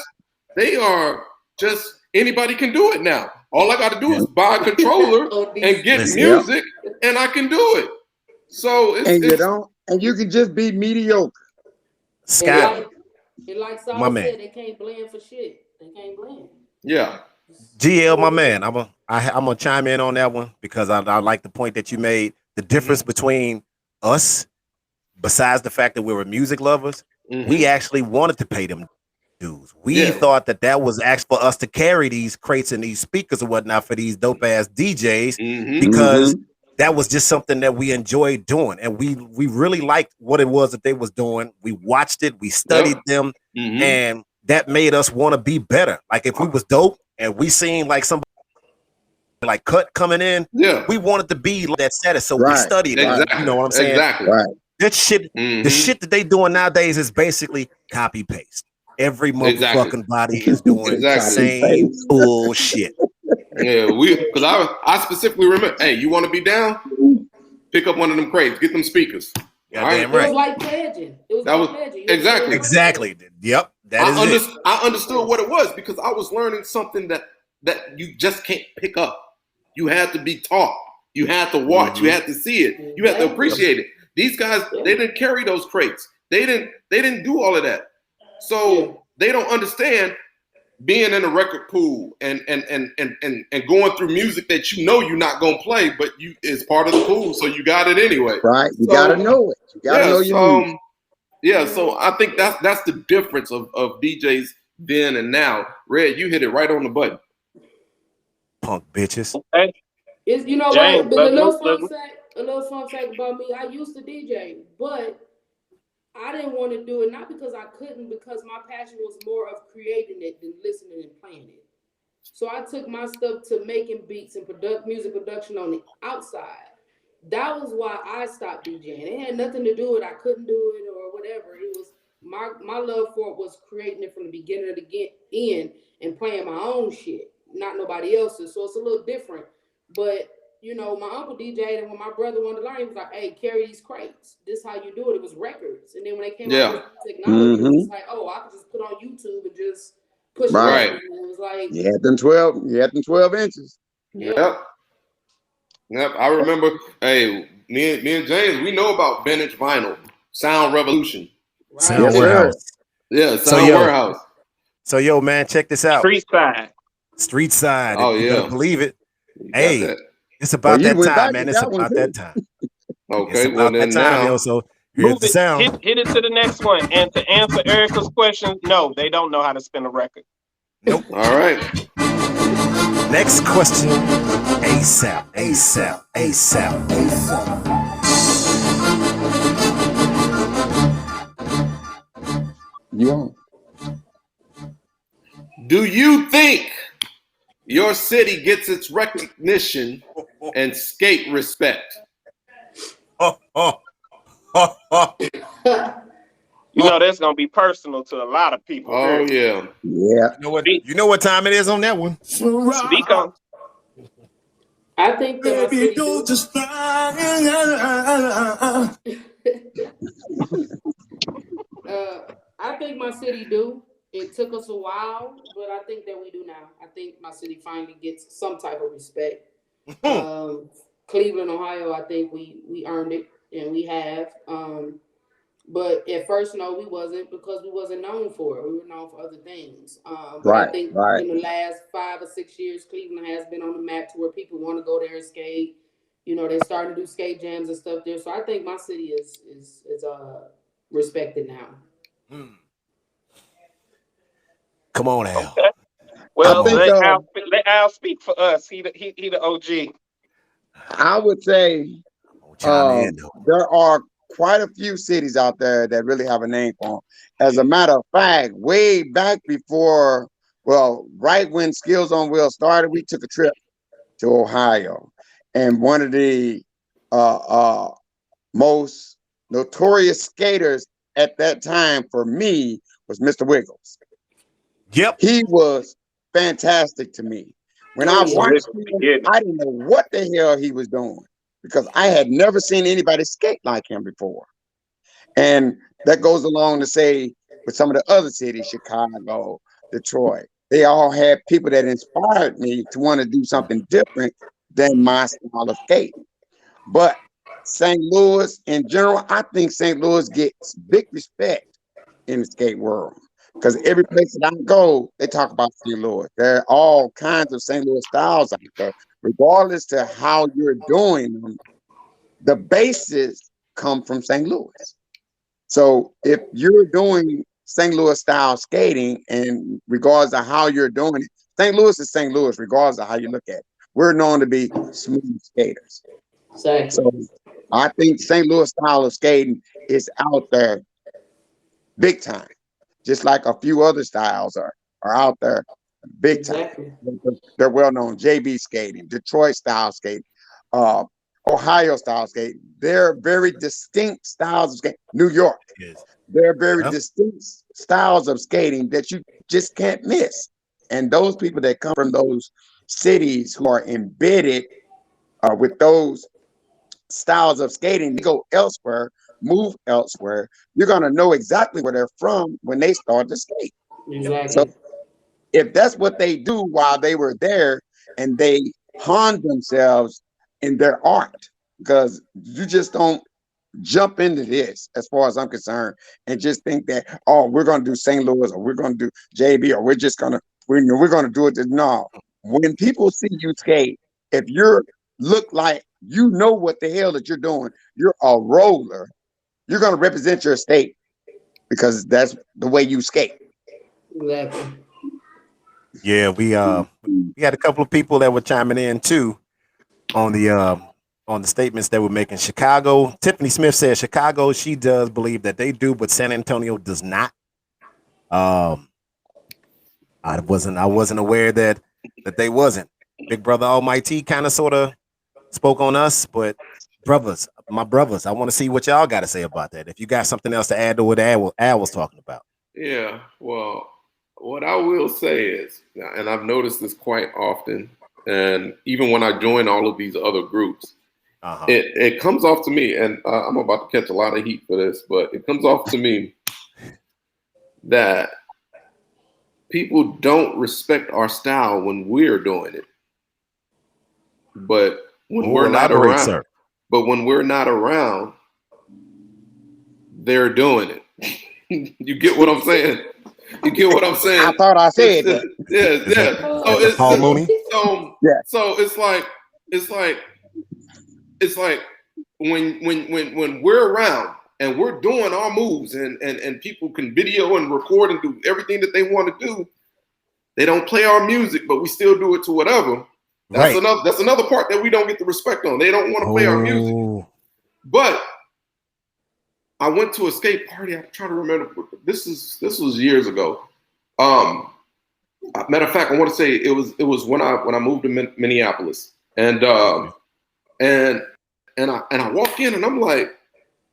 C: they are just, anybody can do it now. All I got to do is buy a controller and get music, and I can do it. So
B: and you can just be mediocre.
E: Scott,
F: and like Saul said, they can't blend for shit. They can't blend.
C: Yeah.
E: GL, my man, I'm gonna chime in on that one because I like the point that you made. The difference between us, besides the fact that we were music lovers, we actually wanted to pay them dues. We thought that was actually for us to carry these crates and these speakers and whatnot for these dope ass DJs because that was just something that we enjoyed doing, and we really liked what it was that they was doing. We watched it, we studied them, and that made us want to be better. Like if we was dope and we seen like somebody like Cut coming in, we wanted to be like that status, so we studied it. You know what I'm saying?
C: Exactly.
B: Right.
E: That shit, the shit that they doing nowadays is basically copy paste. Every motherfucking body is doing the same bullshit.
C: Yeah, because I specifically remember, hey, you want to be down? Pick up one of them crates, get them speakers.
E: Damn
F: right. It was like pledging.
C: Exactly.
E: Yep.
C: I understood what it was because I was learning something that you just can't pick up. You had to be taught. You had to watch. You had to see it. You had to appreciate it. These guys, they didn't carry those crates. They didn't do all of that. So they don't understand being in a record pool and going through music that you know you're not gonna play, but it's part of the pool, so you got it anyway.
B: Right. You gotta know it. You gotta know your music.
C: So I think that's the difference of DJs then and now. Red, you hit it right on the button.
E: Punk bitches.
D: Okay.
F: It's, you know what? But a little fun fact about me, I used to DJ, but I didn't want to do it, not because I couldn't, because my passion was more of creating it than listening and playing it. So I took my stuff to making beats and music production on the outside. That was why I stopped DJing. It had nothing to do with I couldn't do it or whatever. It was my love for it was creating it from the beginning to the end and playing my own shit, not nobody else's. So it's a little different. But you know, my uncle DJ'd, and when my brother wanted to learn, he was like, "Hey, carry these crates. This is how you do it." It was records, and then when they came out with technology, it was like, "Oh, I could just put on YouTube and just push it."
B: Right.
F: And it was like,
B: You had them 12 inches.
C: Yep. I remember. Hey, me and James, we know about vintage vinyl, Sound Revolution,
E: Sound Warehouse.
C: Yeah, Sound Warehouse.
E: So yo, man, check this out.
F: Street side.
C: Oh
E: you
C: yeah,
E: better believe it. Hey, it's about
B: you
E: that
B: went
E: time,
B: back
E: man.
B: to
E: It's
B: that one,
E: about
B: too.
E: that time.
C: Okay,
E: It's about that time, yo. So here's the sound.
D: Hit it to the next one. And to answer Erica's question, no, they don't know how to spin a record.
E: Nope.
C: All right.
E: Next question. ASAP.
B: You on?
C: Do you think your city gets its recognition and skate respect?
D: You know that's gonna be personal to a lot of people.
C: Oh yeah.
B: Yeah.
E: You know what time it is on that one.
D: Speak on.
F: I think that
A: Baby, don't just
F: I think my city do. It took us a while, but I think that we do now. I think my city finally gets some type of respect. Cleveland, Ohio, I think we earned it, and we have. But at first, no, we wasn't, because we wasn't known for it. We were known for other things. But I think in the last 5 or 6 years, Cleveland has been on the map to where people want to go there and skate. You know, they're starting to do skate jams and stuff there. So I think my city is respected now.
E: Come on, Al.
D: Okay. Well, let Al speak for us. He the OG.
B: I would say there are quite a few cities out there that really have a name for them. As a matter of fact, way back before, right when Skills on Wheels started, we took a trip to Ohio, and one of the most notorious skaters at that time for me was Mr. Wiggles.
E: Yep.
B: He was fantastic to me. When I watched him, I didn't know what the hell he was doing, because I had never seen anybody skate like him before. And that goes along to say with some of the other cities, Chicago, Detroit, they all had people that inspired me to want to do something different than my style of skating. But St. Louis in general, I think St. Louis gets big respect in the skate world, because every place that I go, they talk about St. Louis. There are all kinds of St. Louis styles out there. Regardless to how you're doing them, the bases come from St. Louis. So if you're doing St. Louis style skating, and regardless of how you're doing it, St. Louis is St. Louis, regardless of how you look at it. We're known to be smooth skaters. So I think St. Louis style of skating is out there big time, just like a few other styles are out there big time. They're well known. JB skating, Detroit style skating, Ohio style skating. They're very distinct styles of skating. New York, they're very distinct styles of skating that you just can't miss. And those people that come from those cities who are embedded with those styles of skating, they go elsewhere, move elsewhere. You're gonna know exactly where they're from when they start to skate.
F: Exactly.
B: So if that's what they do while they were there, and they honed themselves in their art, because you just don't jump into this, as far as I'm concerned, and just think that, oh, we're gonna do St. Louis, or we're gonna do JB, or we're gonna do it. No, when people see you skate, if you're look like you know what the hell that you're doing, you're a roller, you're gonna represent your state, because that's the way you skate.
F: Exactly.
E: Yeah, we had a couple of people that were chiming in too on the statements that were making. Chicago, Tiffany Smith said Chicago, she does believe that they do, but San Antonio does not. I wasn't aware that that they wasn't. Big Brother Almighty kind of sort of spoke on us, but my brothers, I want to see what y'all got to say about that. If you got something else to add to what Al was talking about.
C: Yeah, well, what I will say is, and I've noticed this quite often, and even when I join all of these other groups, it comes off to me, and I'm about to catch a lot of heat for this, but it comes off to me that people don't respect our style when we're doing it. But when we're not around,
E: sir.
C: But when we're not around, they're doing it. You get what I'm saying? You get what I'm saying?
B: I thought I said that.
C: Yeah. So
E: Paul Mooney.
C: So it's like when we're around and we're doing our moves and people can video and record and do everything that they want to do, they don't play our music, but we still do it to whatever. That's another part that we don't get the respect on. They don't want to play our music. But I went to a skate party. I'm trying to remember. This was years ago. Matter of fact, I want to say it was when I moved to Minneapolis, and I walk in and I'm like,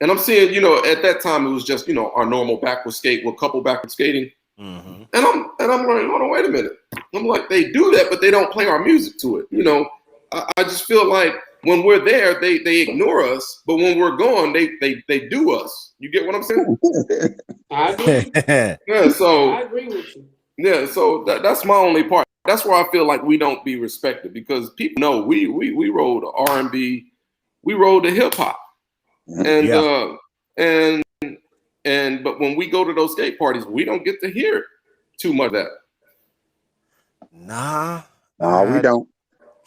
C: and I'm seeing, at that time it was just, our normal backward skate with couple backward skating. Mm-hmm. And I'm like, hold on, wait a minute. I'm like, they do that, but they don't play our music to it. I just feel like when we're there, they ignore us, but when we're gone, they do us. You get what I'm saying?
F: I agree.
C: Yeah, so
F: I agree with you.
C: Yeah, so that's my only part. That's where I feel like we don't be respected, because people know we roll the R&B, we roll the hip hop, and but when we go to those skate parties, we don't get to hear too much of that.
B: No, we don't.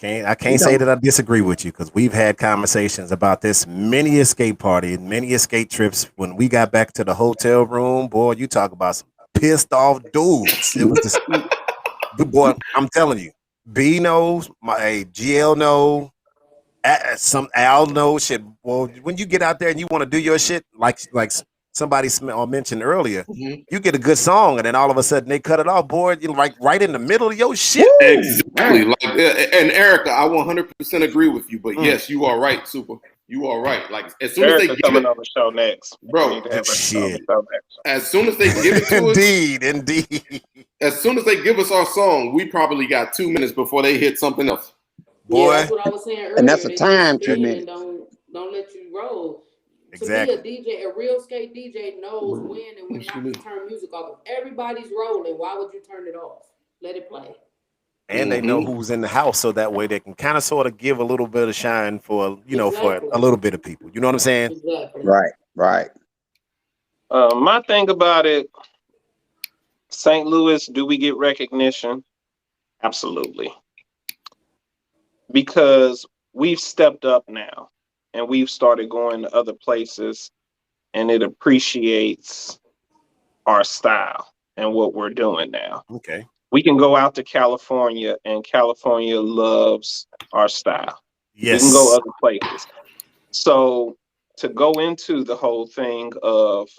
E: I can't say that I disagree with you, because we've had conversations about this, many a skate party, many a skate trips. When we got back to the hotel room, boy, you talk about some pissed off dudes. It was just, boy, I'm telling you, B knows, my GL knows, some Al knows shit. Well, when you get out there and you want to do your shit, like somebody mentioned earlier, you get a good song and then all of a sudden they cut it off, boy. You're like right in the middle of your shit.
C: Exactly. Like, and Erica, I 100% agree with you. But yes, you are right, Super. You are right. Like as soon
D: Erica
C: as they
D: coming on the show next,
C: bro.
E: Shit.
C: As soon as they give it to us,
E: indeed.
C: As soon as they give us our song, we probably got 2 minutes before they hit something else.
E: Boy,
F: that's what I was saying earlier.
B: And that's a time 2 minutes.
F: Don't let you roll.
E: Exactly.
F: To me, a real skate DJ knows when and when not to turn music off. If everybody's rolling, why would you turn it off? Let it play.
E: And they know who's in the house, so that way they can kind of sort of give a little bit of shine for, for a little bit of people. You know what I'm saying?
F: Exactly.
B: Right.
D: My thing about it, St. Louis, do we get recognition? Absolutely. Because we've stepped up now and we've started going to other places, and it appreciates our style and what we're doing now.
E: Okay.
D: We can go out to California and California loves our style.
E: Yes.
D: We can go other places. So to go into the whole thing of,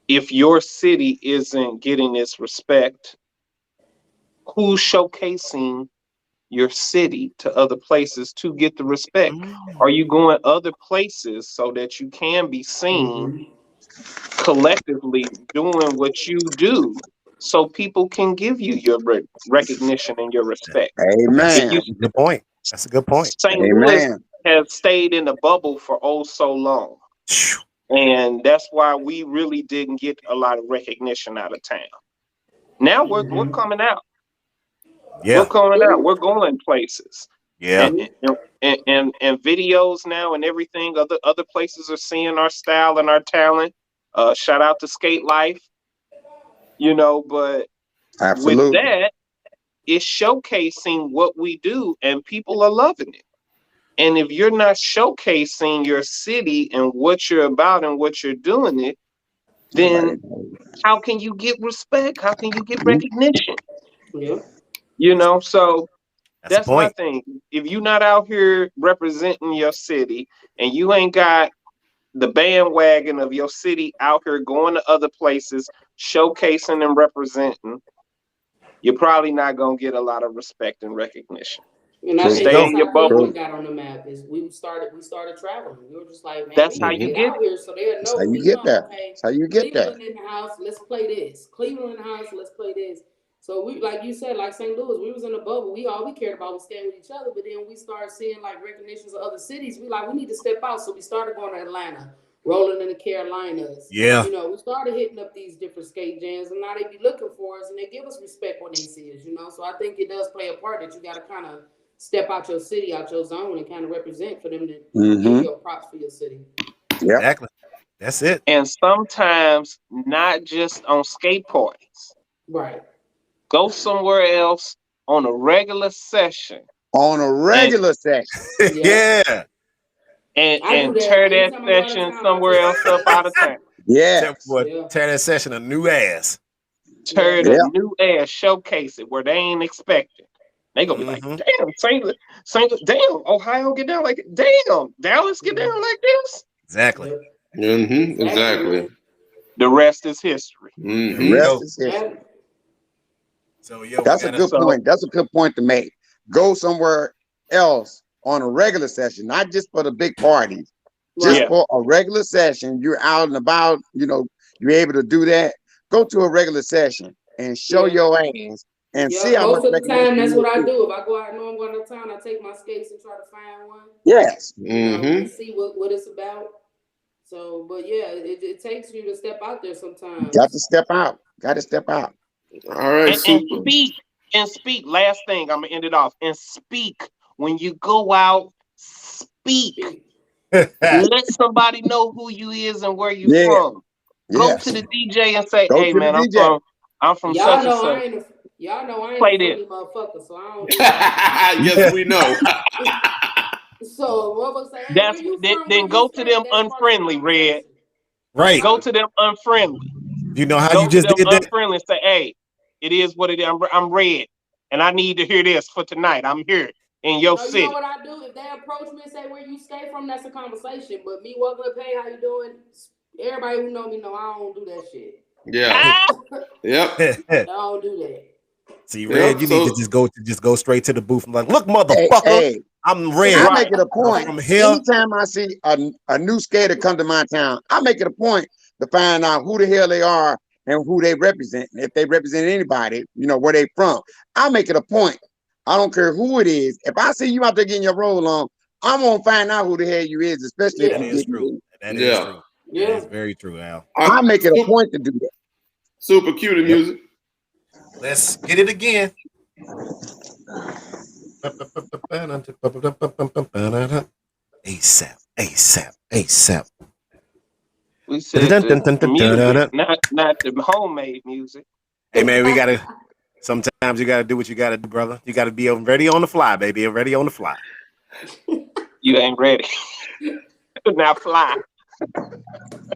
D: if your city isn't getting its respect, who's showcasing your city to other places to get the respect? Are you going other places so that you can be seen collectively doing what you do, so people can give you your recognition and your respect?
B: Amen.
E: Good point. That's a good point.
D: St. Louis has stayed in the bubble for so long. And that's why we really didn't get a lot of recognition out of town. Now we're coming out.
E: Yeah.
D: We're coming out. We're going places.
E: Yeah.
D: And videos now and everything. Other places are seeing our style and our talent. Shout out to Skate Life. But
B: absolutely,
D: with that, it's showcasing what we do, and people are loving it. And if you're not showcasing your city and what you're about and what you're doing it, then how can you get respect? How can you get recognition?
F: Yeah.
D: So that's my
E: point.
D: thing. If you're not out here representing your city and you ain't got the bandwagon of your city out here going to other places, showcasing and representing, you're probably not gonna get a lot of respect and recognition.
F: And I think
D: Stay
F: that's
D: in your
F: how
D: bubble.
F: Cleveland got on the map. Is we started traveling. We were just like, man,
D: That's
F: we
D: how
F: need to
D: you
F: get
D: get
F: out here so they'll know
B: how you
F: we
B: get
F: come.
B: there.
F: Okay,
B: That's how you get there.
F: Cleveland in the house. Let's play this. Cleveland in the house. Let's play this. So we, like you said, like St. Louis, we was in a bubble. All we cared about was staying with each other. But then we started seeing like recognitions of other cities. We need to step out. So we started going to Atlanta, rolling in the Carolinas.
E: Yeah.
F: You know, we started hitting up these different skate jams, and now they be looking for us and they give us respect when they see us. You know, so I think it does play a part that you got to kind of step out your city, out your zone, and kind of represent for them to give your props for your city.
B: Yeah,
E: exactly. That's it.
D: And sometimes not just on skate parties.
F: Right.
D: Go somewhere else on a regular session.
B: On a regular session.
E: Yeah.
D: And tear that session somewhere else up out of town.
B: Yeah.
E: Tear that session a new ass.
D: Tear it a new ass, showcase it where they ain't expecting. They gonna be like, damn, damn, Ohio get down like it. Damn, Dallas get down like this.
E: Exactly.
C: Exactly.
D: The rest is history.
B: The rest is history.
E: So
B: that's a good point. That's a good point to make. Go somewhere else on a regular session, not just for the big parties. Just for a regular session, you're out and about, you know, you're able to do that. Go to a regular session and show your ass and see how much.
F: Most of the time, that's what I do. If I go out, I know I'm going to town, I take my skates and try to find one.
B: Yes.
F: You know, and see what it's about. So, but yeah, it takes you to step out there sometimes.
B: Got to step out. Got to step out.
C: All right.
D: And speak. Last thing, I'm gonna end it off. And speak when you go out. Speak. Let somebody know who you is and where you from. Go to the DJ and say, "Hey man, I'm from such and such."
F: Y'all know I ain't
D: Play
F: a
D: this.
F: motherfucker, so I don't do that.
C: Yes, we know.
F: So what say, hey,
D: that's then go to them unfriendly, Red.
E: Right.
D: Go to them unfriendly.
E: You know how you just did that?
D: Unfriendly and say, "Hey, it is what it is. I'm Red, and I need to hear this for tonight. I'm here in your city."
F: You know what I do? If they approach me and say where you stay from, that's a conversation. But me walking up, hey, how you doing? Everybody who know me know I don't do that shit.
C: Yeah. Yep.
F: I don't do that.
E: See, Red, you need to just go straight to the booth and like, look, motherfucker,
B: hey,
E: I'm Red.
B: I make it a point.
E: From here.
B: Anytime I see a new skater come to my town, I make it a point to find out who the hell they are and who they represent. If they represent anybody, you know, where they from. I make it a point. I don't care who it is. If I see you out there getting your roll on, I'm gonna find out who the hell you is, especially if you get
E: true. That is true.
F: Yeah.
E: That is very true, Al.
B: I make it a point to do that.
C: Super cute music.
E: Let's get it again. ASAP.
D: We said the music, not the homemade music.
E: Hey man, sometimes you gotta do what you gotta do, brother. You gotta be ready on the fly, baby. Ready on the fly.
D: You ain't ready. Now fly.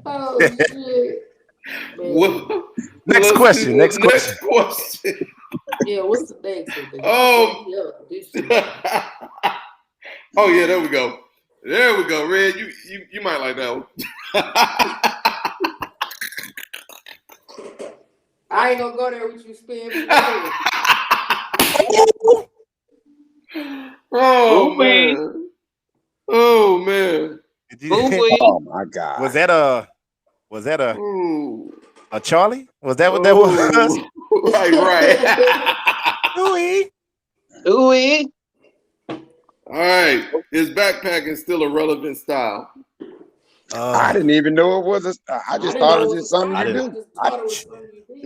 F: Oh shit.
E: Next question.
F: Yeah, what's the next one?
C: Oh yeah, there we go. Red. You might like that one.
F: I ain't gonna go there with you, Spin.
C: Oh man. Oh man.
B: Oh my God.
E: Was that a Charlie? Was that what that was?
C: Right.
D: Ooh.
C: All right. Is backpacking still a relevant style?
B: I didn't even know it was I just thought it was just something to do.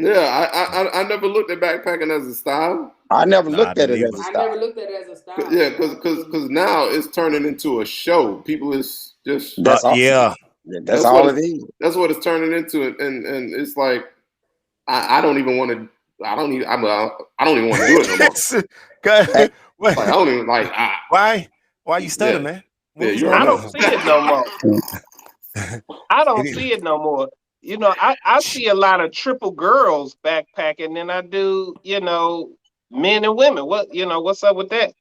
C: I never looked at backpacking as a style.
B: I never looked at it as a style.
F: I never looked at it as a style.
C: Yeah, because now it's turning into a show. People is just
B: that's all it is.
C: That's what it's turning into, and it's like I don't even want to. I don't even want to do it no more.
E: Like,
C: I don't even like.
E: Why you stuttering, man?
D: I don't see it no more. I don't see it no more. You know, I see a lot of triple girls backpacking than I do, you know, men and women. What's up with that?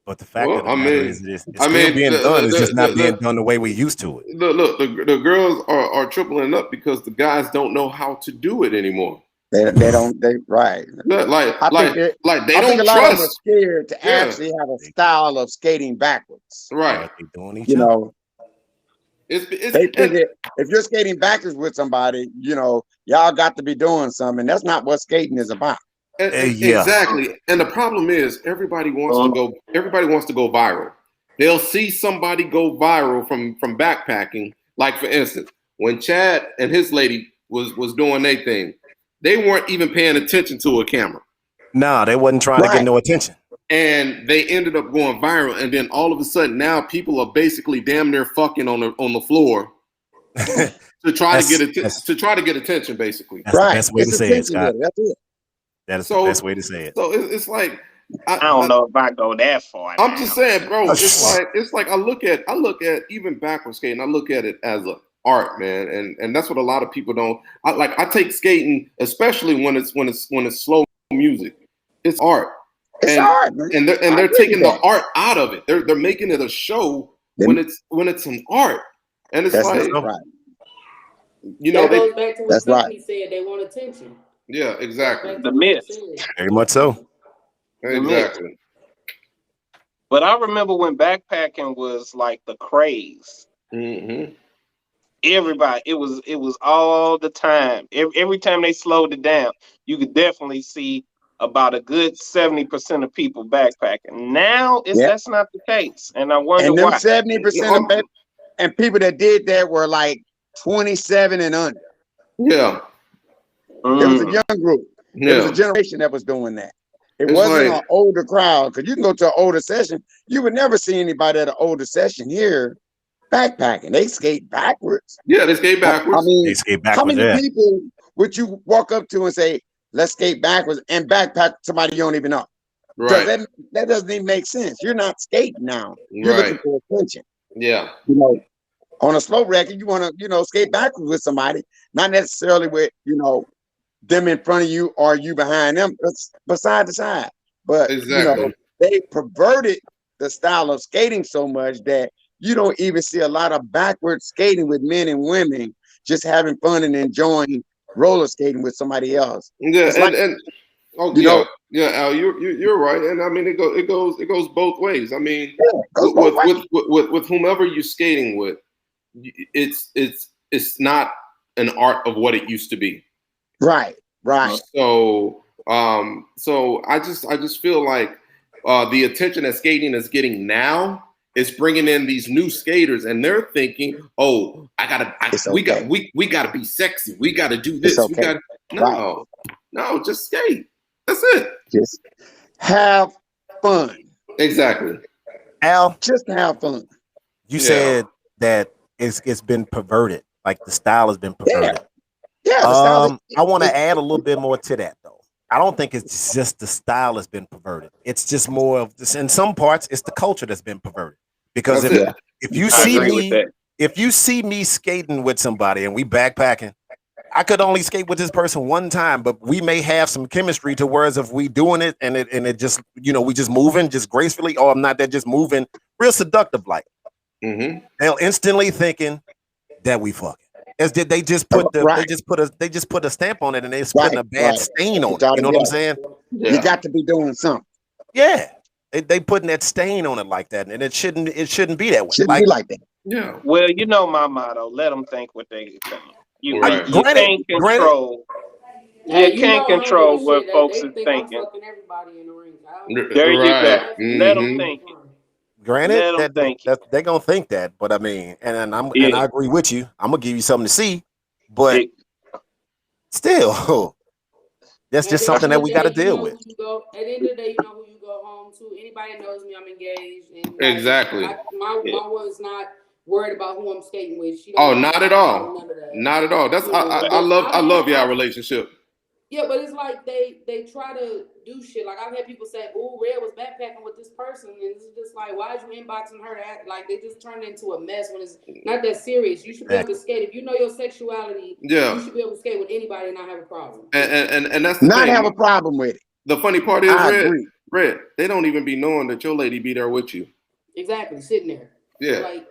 E: But the fact of the matter is, it's still being done. It's just not being done the way we used to it.
C: Look, the girls are tripling up because the guys don't know how to do it anymore.
B: They don't. They right.
C: Like
B: I think
C: they
B: I
C: don't
B: think a lot of them are
C: trust.
B: scared to actually have a style of skating backwards.
C: Right.
E: They doing each
B: You
E: other.
B: know,
C: It's
B: they figure if you're skating backwards with somebody, you know, y'all got to be doing something. That's not what skating is about.
C: Exactly. And the problem is everybody wants to go viral. They'll see somebody go viral from backpacking. Like for instance, when Chad and his lady was doing their thing, they weren't even paying attention to a camera.
E: Nah, they wasn't trying to get no attention.
C: And they ended up going viral. And then all of a sudden now people are basically damn near fucking on the floor to try to get attention, basically.
E: That's the best way to say it, Scott.
B: That's it.
E: That is the best way to say it.
C: So it's like
D: I don't know if I go that far.
C: I'm just saying, bro. It's like I look at even backward skating. I look at it as an art, man, and that's what a lot of people don't. I take skating, especially when it's slow music. It's art.
B: It's art, man.
C: And they're taking the art out of it. They're making it a show when it's an art, and it's like
B: right.
F: You know, that goes back to what Tiffany said. They want attention.
C: Yeah, exactly.
D: The myth.
E: Very much so.
C: Exactly.
D: But I remember when backpacking was like the craze.
C: Mm-hmm.
D: Everybody, it was all the time. Every time they slowed it down, you could definitely see about a good 70% of people backpacking. Now that's not the case, and I wonder why.
B: 70% of and people that did that were like 27 and under.
C: Yeah.
B: It was a young group. It was a generation that was doing that. It wasn't an older crowd, because you can go to an older session. You would never see anybody at an older session here backpacking. They skate backwards.
C: Yeah, they skate backwards.
B: I mean,
E: they skate backwards.
B: How many people would you walk up to and say, let's skate backwards, and backpack somebody you don't even know?
C: Right.
B: That doesn't even make sense. You're not skating now. You're looking for attention.
C: Yeah.
B: You know, on a slow record, you want to, skate backwards with somebody, not necessarily with, them in front of you or you behind them, but side to side. But they perverted the style of skating so much that you don't even see a lot of backward skating with men and women just having fun and enjoying roller skating with somebody else.
C: Yeah, Al, you're right, and I mean it goes both ways. I mean, with whomever you're skating with, it's not an art of what it used to be.
B: Right.
C: So I just feel like the attention that skating is getting now is bringing in these new skaters, and they're thinking, "Oh, we gotta be sexy. We gotta do this.
B: Okay.
C: No, just skate. That's it.
B: Just have fun.
C: Exactly.
E: Al,
B: just have fun.
E: You said that it's been perverted, like the style has been perverted.
B: Yeah,
E: I want to add a little bit more to that, though. I don't think it's just the style has been perverted. It's just more of this. In some parts, it's the culture that's been perverted. Because if you see me skating with somebody and we backpacking, I could only skate with this person one time, but we may have some chemistry to whereas if we doing it and it just we just moving just gracefully, or I'm not that just moving real seductive like. Mm-hmm. They'll instantly thinking that we fucking. They just put a stamp on it and they're putting a bad stain on it. You know what I'm saying?
B: Yeah. You got to be doing something.
E: Yeah, they putting that stain on it like that, and it shouldn't be that way.
B: Shouldn't be like that.
C: Yeah.
D: Well, my motto: let them think what they think. You can't control. You can't control what folks is thinking. There you go. Let them think it.
E: Granted, they're gonna think that, but I mean, and I agree with you. I'm gonna give you something to see, but still, that's just something that we got to deal with.
F: At the end of the day, you know who you go home to. Anybody knows me, I'm engaged. And
C: exactly.
F: My one's not worried about who I'm skating with.
C: Not at all. Not at all. That's I love y'all relationship.
F: Yeah, but it's like they try to do shit. Like I've had people say, "Oh, Red was backpacking with this person," and it's just like, why is you inboxing her? Like they just turn it into a mess when it's not that serious. You should be able to skate if you know your sexuality.
C: Yeah,
F: you should be able to skate with anybody and not have a problem.
C: And that's the
B: not
C: thing.
B: have a problem with it.
C: The funny part is, Red, they don't even be knowing that your lady be there with you.
F: Exactly, sitting there.
C: Yeah,
F: like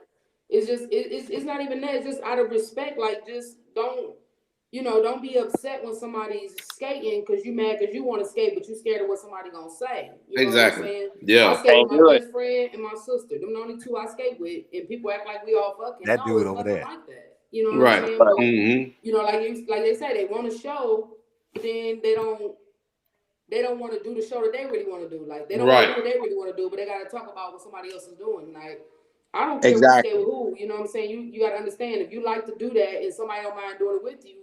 F: it's just it's not even that. It's just out of respect. Like just don't. you know, don't be upset when somebody's skating because you mad because you want to skate, but you scared of what somebody gonna say. You know what I'm saying?
C: Yeah.
F: I skate with my best friend and my sister. Them the only two I skate with, and people act like we all fucking.
E: That
F: no,
E: dude
F: it's
E: over
F: nothing
E: there.
F: like that. You know what I'm saying? But, you know, like they say, they want to show, but then they don't want to do the show that they really want to do. Like they don't want to do what they really want to do, but they got to talk about what somebody else is doing. Like I don't care what skate with who. You know what I'm saying? You got to understand if you like to do that and somebody don't mind doing it with you,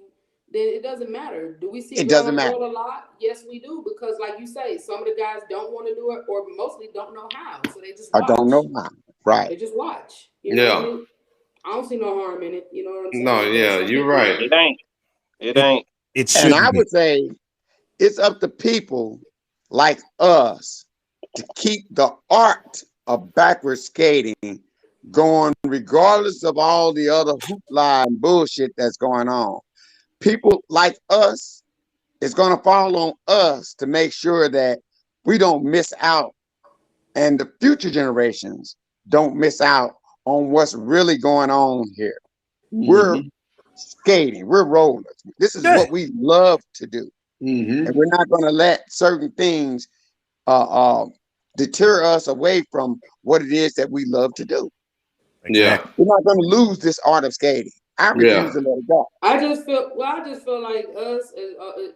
F: then it doesn't matter. Do we see it girl on girl a lot? Yes, we do, because like you say, some of the guys don't want to do it or mostly don't know how, so they just watch.
B: I don't know how. Right.
F: They just watch. You know, I don't see no harm in it. You know what I'm saying?
C: No, yeah, you're right.
D: It ain't.
E: It should.
B: And I would say it's up to people like us to keep the art of backward skating going, regardless of all the other hoopla and bullshit that's going on. People like us, it's going to fall on us to make sure that we don't miss out and the future generations don't miss out on what's really going on here. We're skating, we're rollers. This is what we love to do. And we're not going to let certain things deter us away from what it is that we love to do.
C: Yeah.
B: We're not going to lose this art of skating. I refuse to let it go.
F: I just feel like us,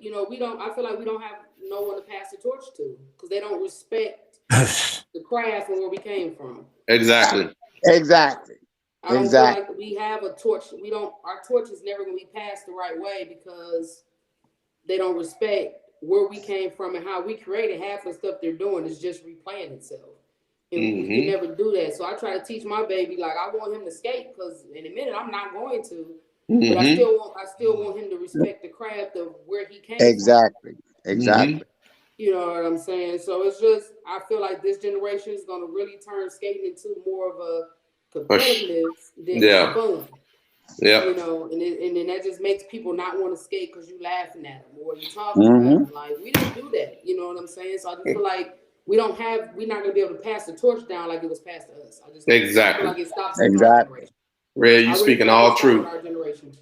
F: you know, I feel like we don't have no one to pass the torch to because they don't respect the craft and where we came from.
C: Exactly.
F: I don't feel like we have a torch. Our torch is never going to be passed the right way because they don't respect where we came from and how we created. Half the stuff they're doing is just replaying itself. And we can never do that. So I try to teach my baby, like I want him to skate because in a minute I'm not going to. But I still want him to respect the craft of where he came from.
B: Exactly.
F: You know what I'm saying? So it's just, I feel like this generation is going to really turn skating into more of a competitive than fun.
C: Yeah.
F: You know, and then that just makes people not want to skate because you laughing at them or you talking about them. Like, we don't do that. You know what I'm saying? So I just feel like we're not going to be able to pass the torch down like it was passed to us. I just feel like it stops in our generation.
C: Red, you speaking all truth.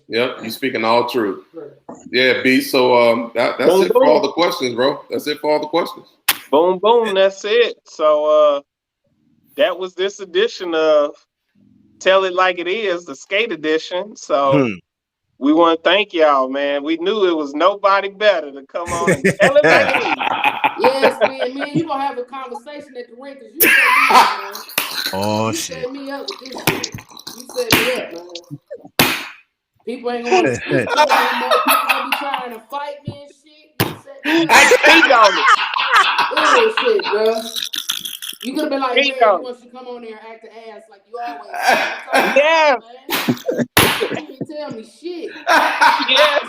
C: Yep, you speaking all truth. Yeah, B. So that's it for all the questions, bro. That's it for all the questions.
D: Boom, boom. That's it. So that was this edition of Tell It Like It Is, the skate edition. So we want to thank y'all, man. We knew it was nobody better to come on and tell it like it is.
F: Yes, man, you gonna have a conversation at the rink because you set me up, man.
E: Oh,
F: you
E: shit.
F: set me up with this shit. You set me up, man. People ain't gonna speak to me no more. People gonna be trying to fight me and shit. You set me up.
D: I speak on it.
F: Look at shit, bro. You could have been like, man, you want you come on there and act the ass like you always say.
D: Yeah.
F: You didn't tell me shit.
D: Yes.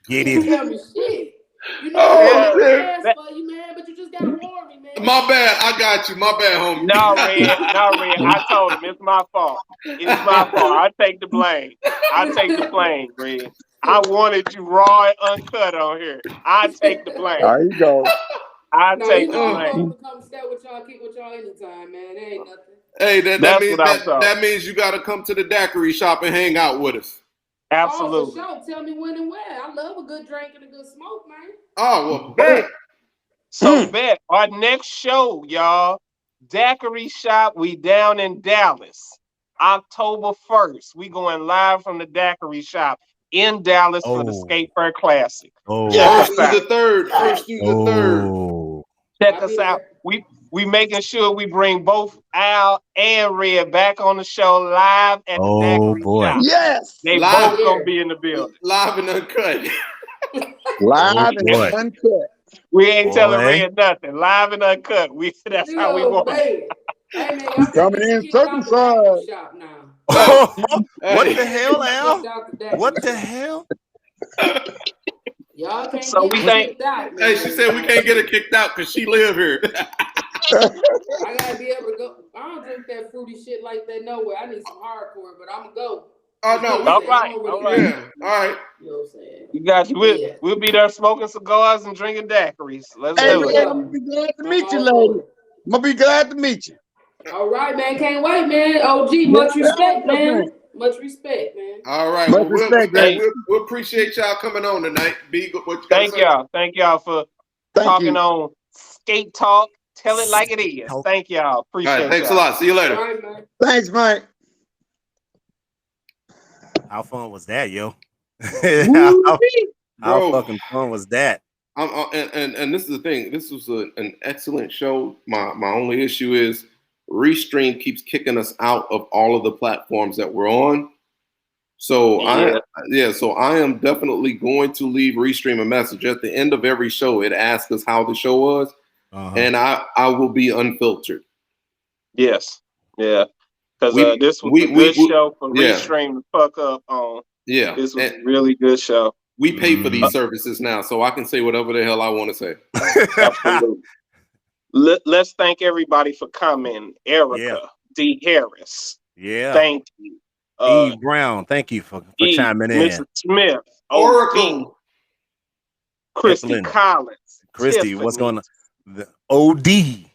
F: You didn't tell me shit. You know I'm ass for you, man, but you just gotta warn me, man.
C: My bad. I got you. My bad, homie.
D: No, Red. I told him it's my fault. It's my fault. I take the blame. Red. I wanted you raw and uncut on here. I take the blame.
B: There you go.
F: I take the blame. I'm gonna come stay with y'all, keep with y'all anytime, man. There ain't nothing.
C: Hey, that means you got to come to the daiquiri shop and hang out with us.
D: Absolutely.
F: Oh, for sure. Tell me when and where. I love a good drink and a good smoke, man.
C: Oh, well, bet.
D: So, bet. Our next show, y'all, Daiquiri Shop, we down in Dallas. October 1st. We going live from the Daiquiri Shop in Dallas for the Skate Fair Classic.
C: First through the third.
D: Check us out. We making sure we bring both Al and Red back on the show live at the Daiquiri Shop.
B: Yes.
D: They both gonna be in the building.
C: Live and uncut.
B: Live and uncut.
D: We ain't telling Red nothing. Live and uncut. That's how we want it.
F: Hey man,
B: coming in circumcised.
E: What the hell, Al? What the hell?
F: Y'all can't
D: so we think.
F: Out,
C: hey, she said we can't get her kicked out because she live here.
F: I gotta be able to go. I don't drink that fruity shit like that nowhere. I need some hardcore, but I'm gonna go.
C: Oh no!
D: All right.
C: Yeah. All right.
F: You know what I'm saying?
D: You guys, we'll be there smoking cigars and drinking daiquiris. Let's do it.
B: I'm gonna be glad to meet you, lady. I'm gonna be glad to meet you.
F: All right, man. Can't wait, man. OG, much respect, man. Much respect, man.
C: All right.
B: Much respect, Greg.
C: We'll appreciate y'all coming on tonight. B, what you
D: Thank
C: say?
D: y'all. Thank y'all for talking on Skate Talk. Tell it like it is. Thank y'all. Appreciate it.
C: All right, thanks a lot. See you later.
F: All right, man.
B: Thanks, Mike.
E: How fun was that, yo? How fucking fun was that?
C: And this is the thing. This was an excellent show. My only issue is Restream keeps kicking us out of all of the platforms that we're on. So I am definitely going to leave Restream a message at the end of every show. It asks us how the show was, and I will be unfiltered.
D: Yes, yeah, because this was a good show for Restream to fuck up on.
C: Yeah,
D: this was a really good show.
C: We pay for these services now, so I can say whatever the hell I want to say.
D: Absolutely. Let's thank everybody for coming. Erica D. Harris.
E: Yeah.
D: Thank you.
E: E. Brown, thank you for chiming in.
D: Mrs. Smith.
C: Oracle.
D: Christy
E: Evelyn.
D: Collins.
E: Christy,
D: Tiffany.
E: what's going on? The OD.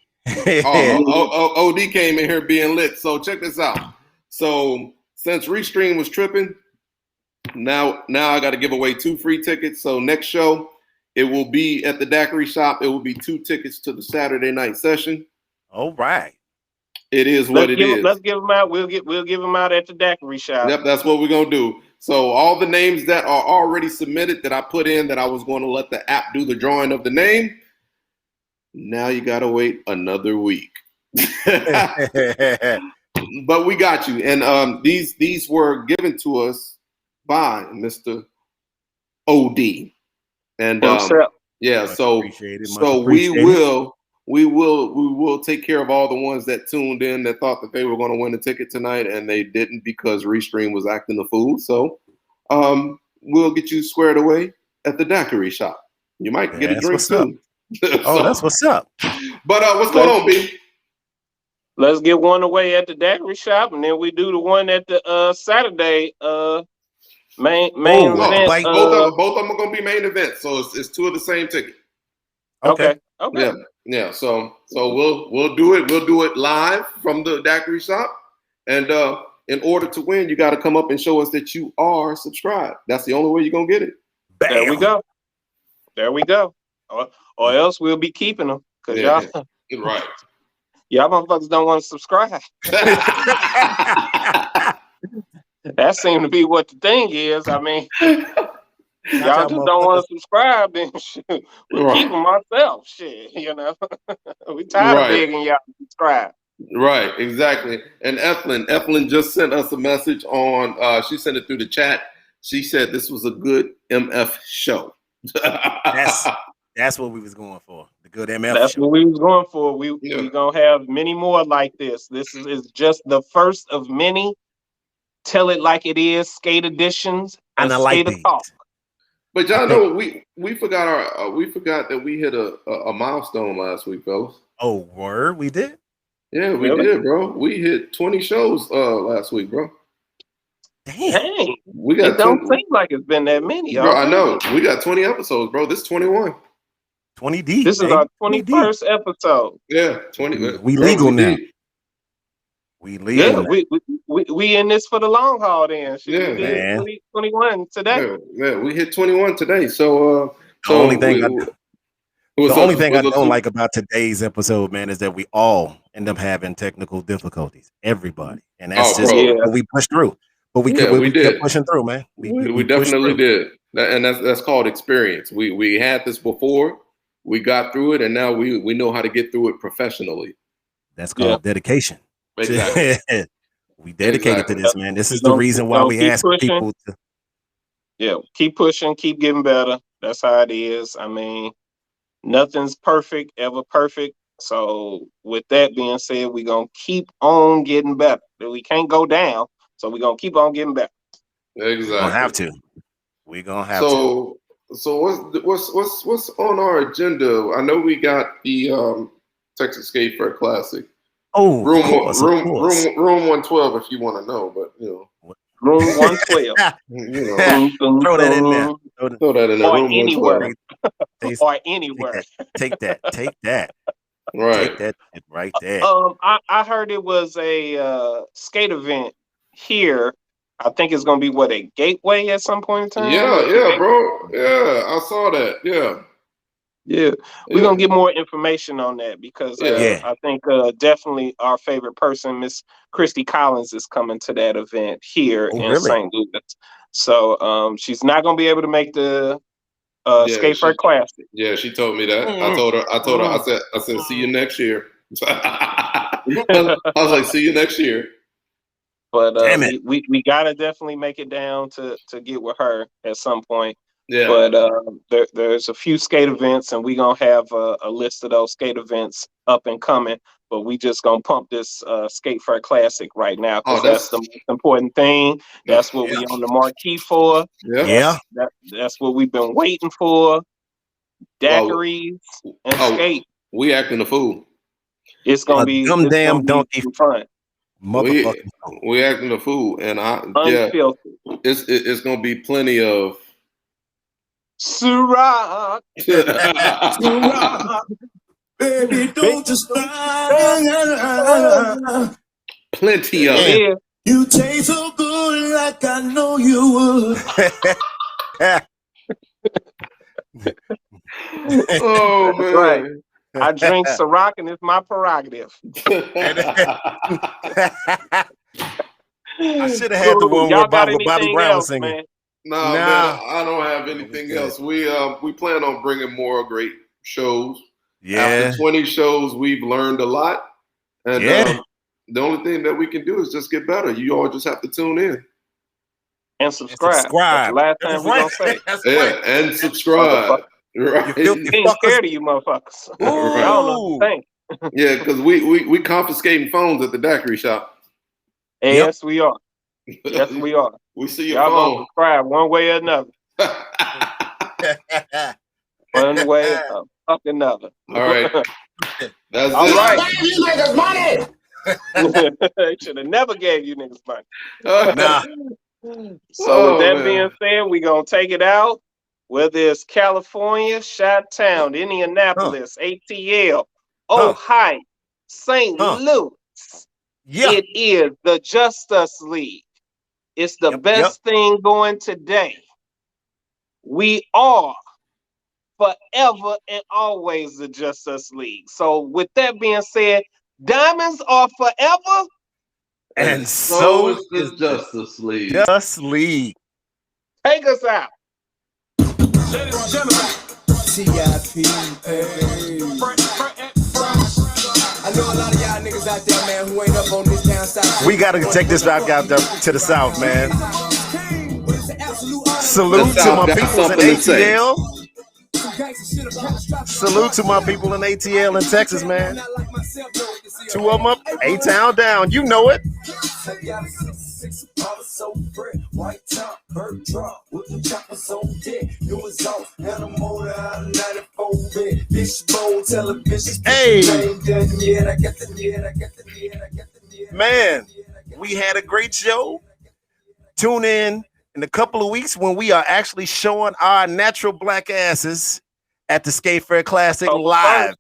C: OD came in here being lit. So check this out. So since Restream was tripping, now I got to give away 2 free tickets. So next show, it will be at the Daiquiri Shop. It will be 2 tickets to the Saturday night session.
E: All right.
C: It is what it is.
D: Let's give them out. We'll give them out at the Daiquiri Shop.
C: Yep, that's what we're gonna do. So all the names that are already submitted that I put in that I was going to let the app do the drawing of the name. Now you gotta wait another week. But we got you. And these were given to us by Mr. OD. And so we will take care of all the ones that tuned in that thought that they were going to win a ticket tonight and they didn't because Restream was acting the fool. So we'll get you squared away at the Daiquiri Shop. You might get a drink too.
E: That's what's up.
C: But what's going on, B?
D: Let's get one away at the Daiquiri Shop, and then we do the one at the Saturday main event.
C: Both of them are going to be main events, so it's 2 of the same ticket.
D: Okay.
C: Yeah. So we'll do it. We'll do it live from the Daiquiri Shop, and in order to win, you got to come up and show us that you are subscribed. That's the only way you're gonna get it.
E: Bam.
D: There we go. Or else we'll be keeping them because y'all
C: right.
D: Y'all motherfuckers don't want to subscribe. That seemed to be what the thing is. I mean, y'all just don't want to subscribe, then we'll keep them ourselves. Shit, you know. We tired of begging y'all to subscribe.
C: Right, exactly. And Evelyn just sent us a message on. She sent it through the chat. She said this was a good MF show.
E: That's what we was going for. The good MF.
D: That's
E: show.
D: what we was going for. We gonna have many more like this. This is just the first of many. Tell it like it is. Skate editions and Skater Talk.
C: But y'all know we forgot that we hit a milestone last week, fellas.
E: Oh, word, we did.
C: Yeah, we did, bro. We hit 20 shows last week, bro.
D: Dang.
C: We got.
D: It don't seem like it's been that many.
C: Bro, I know. We got 20 episodes, bro. This is 21.
E: 20 deep.
D: This is our 21st episode.
C: Yeah, 20.
E: We legal now. We legal.
D: Yeah, we in this for the long haul then.
C: Yeah,
D: man. 21 today.
C: Yeah, we hit 21 today. So
E: the only thing I don't like about today's episode, man, is that we all end up having technical difficulties. Everybody. And that's what we pushed through. But we kept pushing through, man.
C: We definitely did. And that's called experience. We had this before. We got through it, and now we know how to get through it professionally.
E: That's called dedication.
C: Exactly.
E: We dedicated to this, man. This is the reason why we ask people to.
D: Yeah, keep pushing, keep getting better. That's how it is. I mean, nothing's perfect, ever perfect. So with that being said, we're going to keep on getting better. We can't go down, so we're going to keep on getting better.
C: Exactly.
E: We're going to have to.
C: So what's on our agenda? I know we got the Texas Skate Fair Classic.
E: Oh,
C: room 112 if you want to know, but you know.
D: Room 112.
C: You know.
E: Throw that in there.
C: Throw that in there.
D: Or
C: room
D: anywhere. Or anywhere.
E: Take that.
C: Right.
E: Take that right there.
D: I heard it was a skate event here I think it's gonna be a gateway at some point in time.
C: Yeah, bro. Yeah, I saw that. Yeah.
D: Yeah, we're gonna get more information on that because I think definitely our favorite person, Miss Christy Collins, is coming to that event here in St. Louis. So she's not gonna be able to make the Skate Fair Classic.
C: Yeah, she told me that. I told her. I said, see you next year. I was like, see you next year.
D: But we gotta definitely make it down to get with her at some point.
C: Yeah.
D: But there's a few skate events, and we're gonna have a list of those skate events up and coming. But we just gonna pump this Skate Fair Classic right now because that's the most important thing. That's what we on the marquee for. That's what we've been waiting for. Daiquiris and skate.
C: We acting a fool.
D: It's gonna be fun.
E: Motherfucking
C: we acting a fool, and it's gonna be plenty of
D: Ciroc.
A: Baby, don't just stop.
C: Plenty of it.
A: You taste so good, like I know you would.
C: Oh man!
D: Right. I drink Ciroc, and it's my prerogative.
E: I should have had the one where Bobby Brown was singing.
D: Man?
C: Nah, man, I don't have anything else. We plan on bringing more great shows.
E: Yeah.
C: After 20 shows, we've learned a lot. And the only thing that we can do is just get better. You all just have to tune in.
D: And subscribe. That's the last time we're going to say.
C: And subscribe. Right.
D: Getting scared of you motherfuckers. Y'all know the thing.
C: Yeah, because we confiscating phones at the daiquiri shop.
D: Yes, we are. Yes, we are.
C: We see your
D: y'all
C: phone.
D: Gonna subscribe one way or another. One way or another.
C: All right. That's
D: all
C: it.
D: right.
H: You niggas money.
D: They should have never gave you niggas money.
E: Nah.
D: So with that being said, we gonna take it out. Whether it's California, Chi-Town, Indianapolis, ATL, Ohio, St. Louis.
E: Yeah.
D: It is the Justice League. It's the best thing going today. We are forever and always the Justice League. So with that being said, diamonds are forever.
E: And so
C: is the Justice League.
E: Justice League.
D: Take us out.
A: Ladies and gentlemen, TIP. I know a lot of y'all niggas out there, man, who ain't up on this down south.
E: We gotta take this back out to the south, man. Salute to my peoples in ATL. Salute to my people in ATL in Texas, man. Two of them up, A-Town down. You know it. Hey, man, we had a great show. Tune in a couple of weeks when we are actually showing our natural black asses at the Skate Fair Classic live.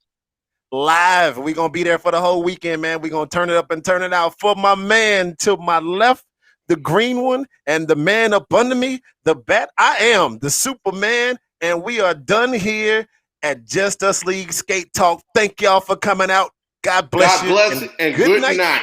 E: We're going to be there for the whole weekend, man. We're going to turn it up and turn it out. For my man to my left, the green one, and the man up under me, the bat, I am the Superman, and we are done here at Just Us League Skate Talk. Thank y'all for coming out. God bless you.
C: God bless you, and good night.